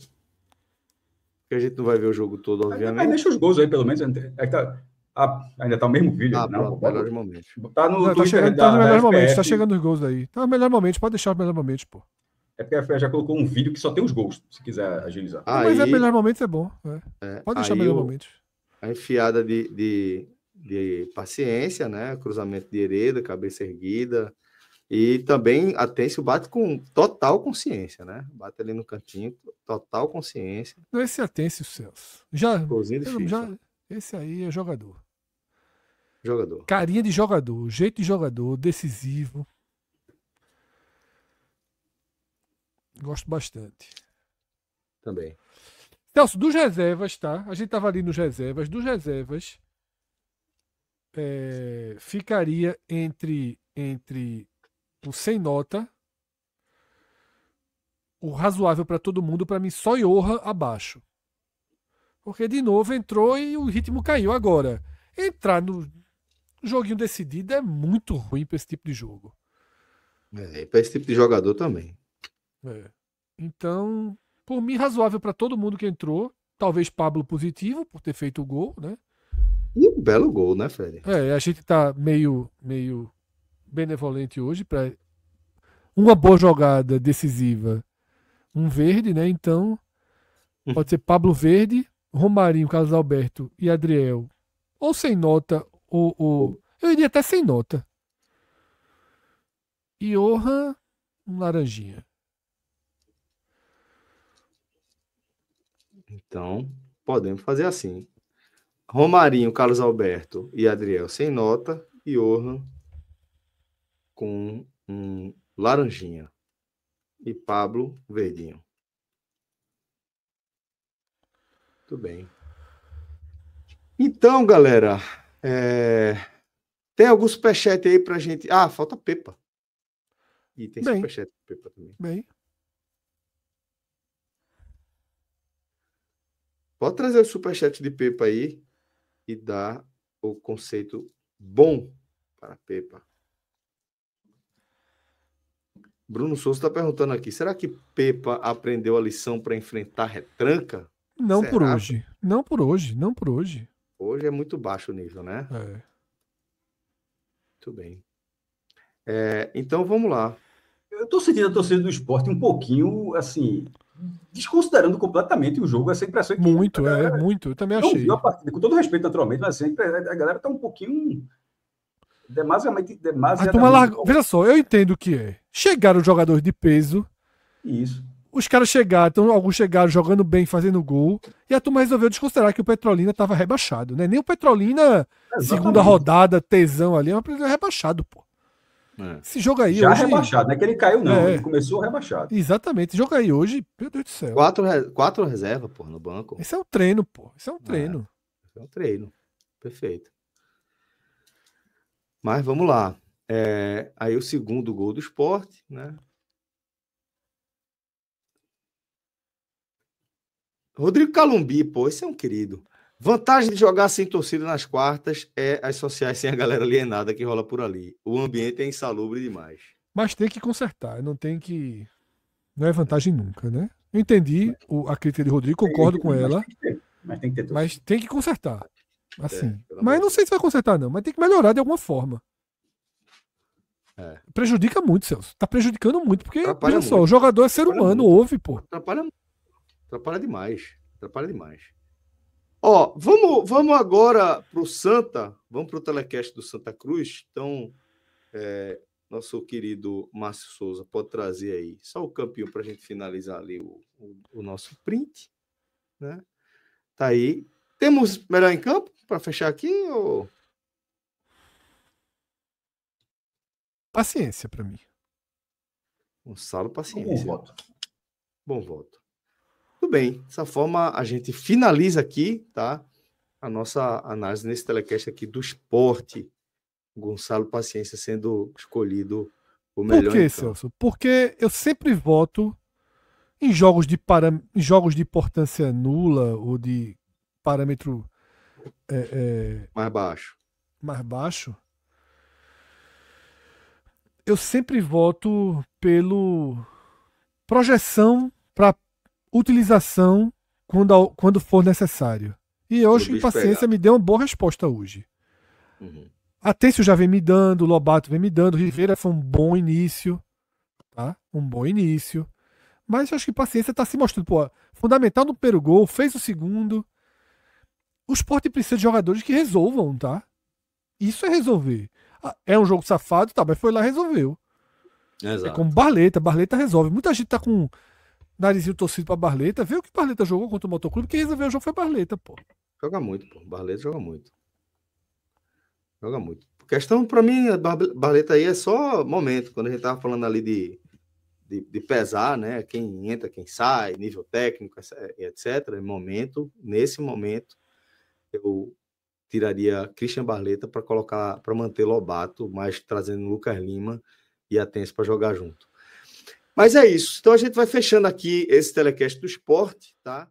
que a gente não vai ver o jogo todo, obviamente. Mas deixa os gols aí, pelo menos. Ainda tá o mesmo vídeo. Pronto, melhores momentos. Tá no Twitter chegando, tá no melhor momento, FPF. tá chegando os gols aí. Tá no melhor momento, pode deixar os melhores momentos, pô. É porque a FPF já colocou um vídeo que só tem os gols, se quiser agilizar. Mas melhor momentos é bom. Pode deixar melhor momentos. A enfiada de paciência, né? Cruzamento de Hereda, cabeça erguida. E também Atencio bate com total consciência, né? Bate ali no cantinho, total consciência. Esse Atencio, Celso. Esse aí é jogador. Carinha de jogador, jeito de jogador, decisivo. Gosto bastante. Também. Celso, dos reservas, tá? A gente tava ali nos reservas. Dos reservas, ficaria entre o sem nota, o razoável para todo mundo, para mim só Johan abaixo. Porque de novo entrou e o ritmo caiu. Agora, entrar no joguinho decidido é muito ruim para esse tipo de jogo. Para esse tipo de jogador também. Então, por mim, razoável para todo mundo que entrou. Talvez Pablo positivo por ter feito o gol, né? E um belo gol, né, Fred? A gente tá meio benevolente hoje para uma boa jogada decisiva, um verde, né? Então, pode ser Pablo verde, Romarinho, Carlos Alberto e Adriel, ou sem nota, ou eu iria até sem nota. E Johan, um laranjinha. Então, podemos fazer assim. Romarinho, Carlos Alberto e Adriel sem nota e Johan com um laranjinha e Pablo verdinho. Tudo bem. Então, galera, tem algum superchat aí pra gente? Falta Pepa. E tem superchat do Pepa também. Bem. Pode trazer o superchat de Pepa aí e dar o conceito bom para Pepa. Bruno Souza está perguntando aqui, será que Pepa aprendeu a lição para enfrentar retranca? Não por hoje. Não por hoje. Hoje é muito baixo o nível, né? Muito bem. Então, vamos lá. Eu estou sentindo a torcida do Sport um pouquinho, assim, desconsiderando completamente o jogo. Essa impressão que... Muito. Eu também achei. Viu a partida, com todo respeito, naturalmente, mas assim, a galera está um pouquinho... demasiadamente veja só, eu entendo o que é. Chegaram jogadores de peso. Isso. Os caras alguns chegaram jogando bem, fazendo gol, e a turma resolveu desconsiderar que o Petrolina estava rebaixado, né? Nem o Petrolina, segunda rodada, tesão ali, é um rebaixado, pô. Esse jogo aí já hoje... rebaixado, não é que ele caiu, não. Ele começou rebaixado. Exatamente. Esse jogo aí hoje, meu Deus do céu. 4 reservas, pô, no banco. Esse é um treino, pô. Esse é um treino. É um treino. Perfeito. Mas vamos lá. Aí o segundo gol do Sport, né? Rodrigo Calumbi, pô, esse é um querido. Vantagem de jogar sem torcida nas quartas é as sociais sem a galera alienada que rola por ali. O ambiente é insalubre demais. Mas tem que consertar, não tem que. Não é vantagem nunca, né? Eu entendi a crítica de Rodrigo, concordo com ela, Mas tem que ter mas tem que consertar. Assim. pelo Mas amor não de sei se vai consertar, não. Mas tem que melhorar de alguma forma. É. Prejudica muito, Celso. Tá prejudicando muito, porque, Atrapalha veja só, muito. o jogador é ser Atrapalha humano, muito. ouve, pô. Atrapalha demais. Atrapalha demais. Ó, vamos agora pro Santa. Vamos pro telecast do Santa Cruz. Então, nosso querido Márcio Souza pode trazer aí só o campinho para a gente finalizar ali o nosso print, né? Tá aí. Temos melhor em campo para fechar aqui? Ou... Paciência pra mim. Gonçalo, Bom paciência. voto. Bom voto. Tudo bem. Dessa forma, a gente finaliza aqui, tá? A nossa análise nesse telecast aqui do esporte. Gonçalo Paciência sendo escolhido o melhor. Por que, Celso? Porque eu sempre voto em jogos de importância nula ou de parâmetro Mais baixo. mais baixo. Eu sempre voto pelo projeção para utilização quando for necessário. E eu acho que Paciência me deu uma boa resposta hoje. Uhum. Atencio já vem me dando, Lobato vem me dando, Rivera foi um bom início, tá? Um bom início. Mas eu acho que Paciência está se mostrando, pô, fundamental no primeiro gol, fez o segundo. O Sport precisa de jogadores que resolvam, tá? Isso é resolver. É um jogo safado, tá, mas foi lá e resolveu. Exato. É como Barleta resolve. Muita gente tá com narizinho torcido pra Barleta. Vê o que Barleta jogou contra o Motoclube. Quem resolveu o jogo foi Barleta, pô. Joga muito, pô. Barleta joga muito. Joga muito. A questão, pra mim, Barleta aí é só momento. Quando a gente tava falando ali de pesar, né? Quem entra, quem sai, nível técnico, etc. Nesse momento, eu tiraria Christian Barleta para colocar, para manter Lobato, mas trazendo Lucas Lima e Atencio para jogar junto. Mas é isso. Então a gente vai fechando aqui esse telecast do esporte, tá?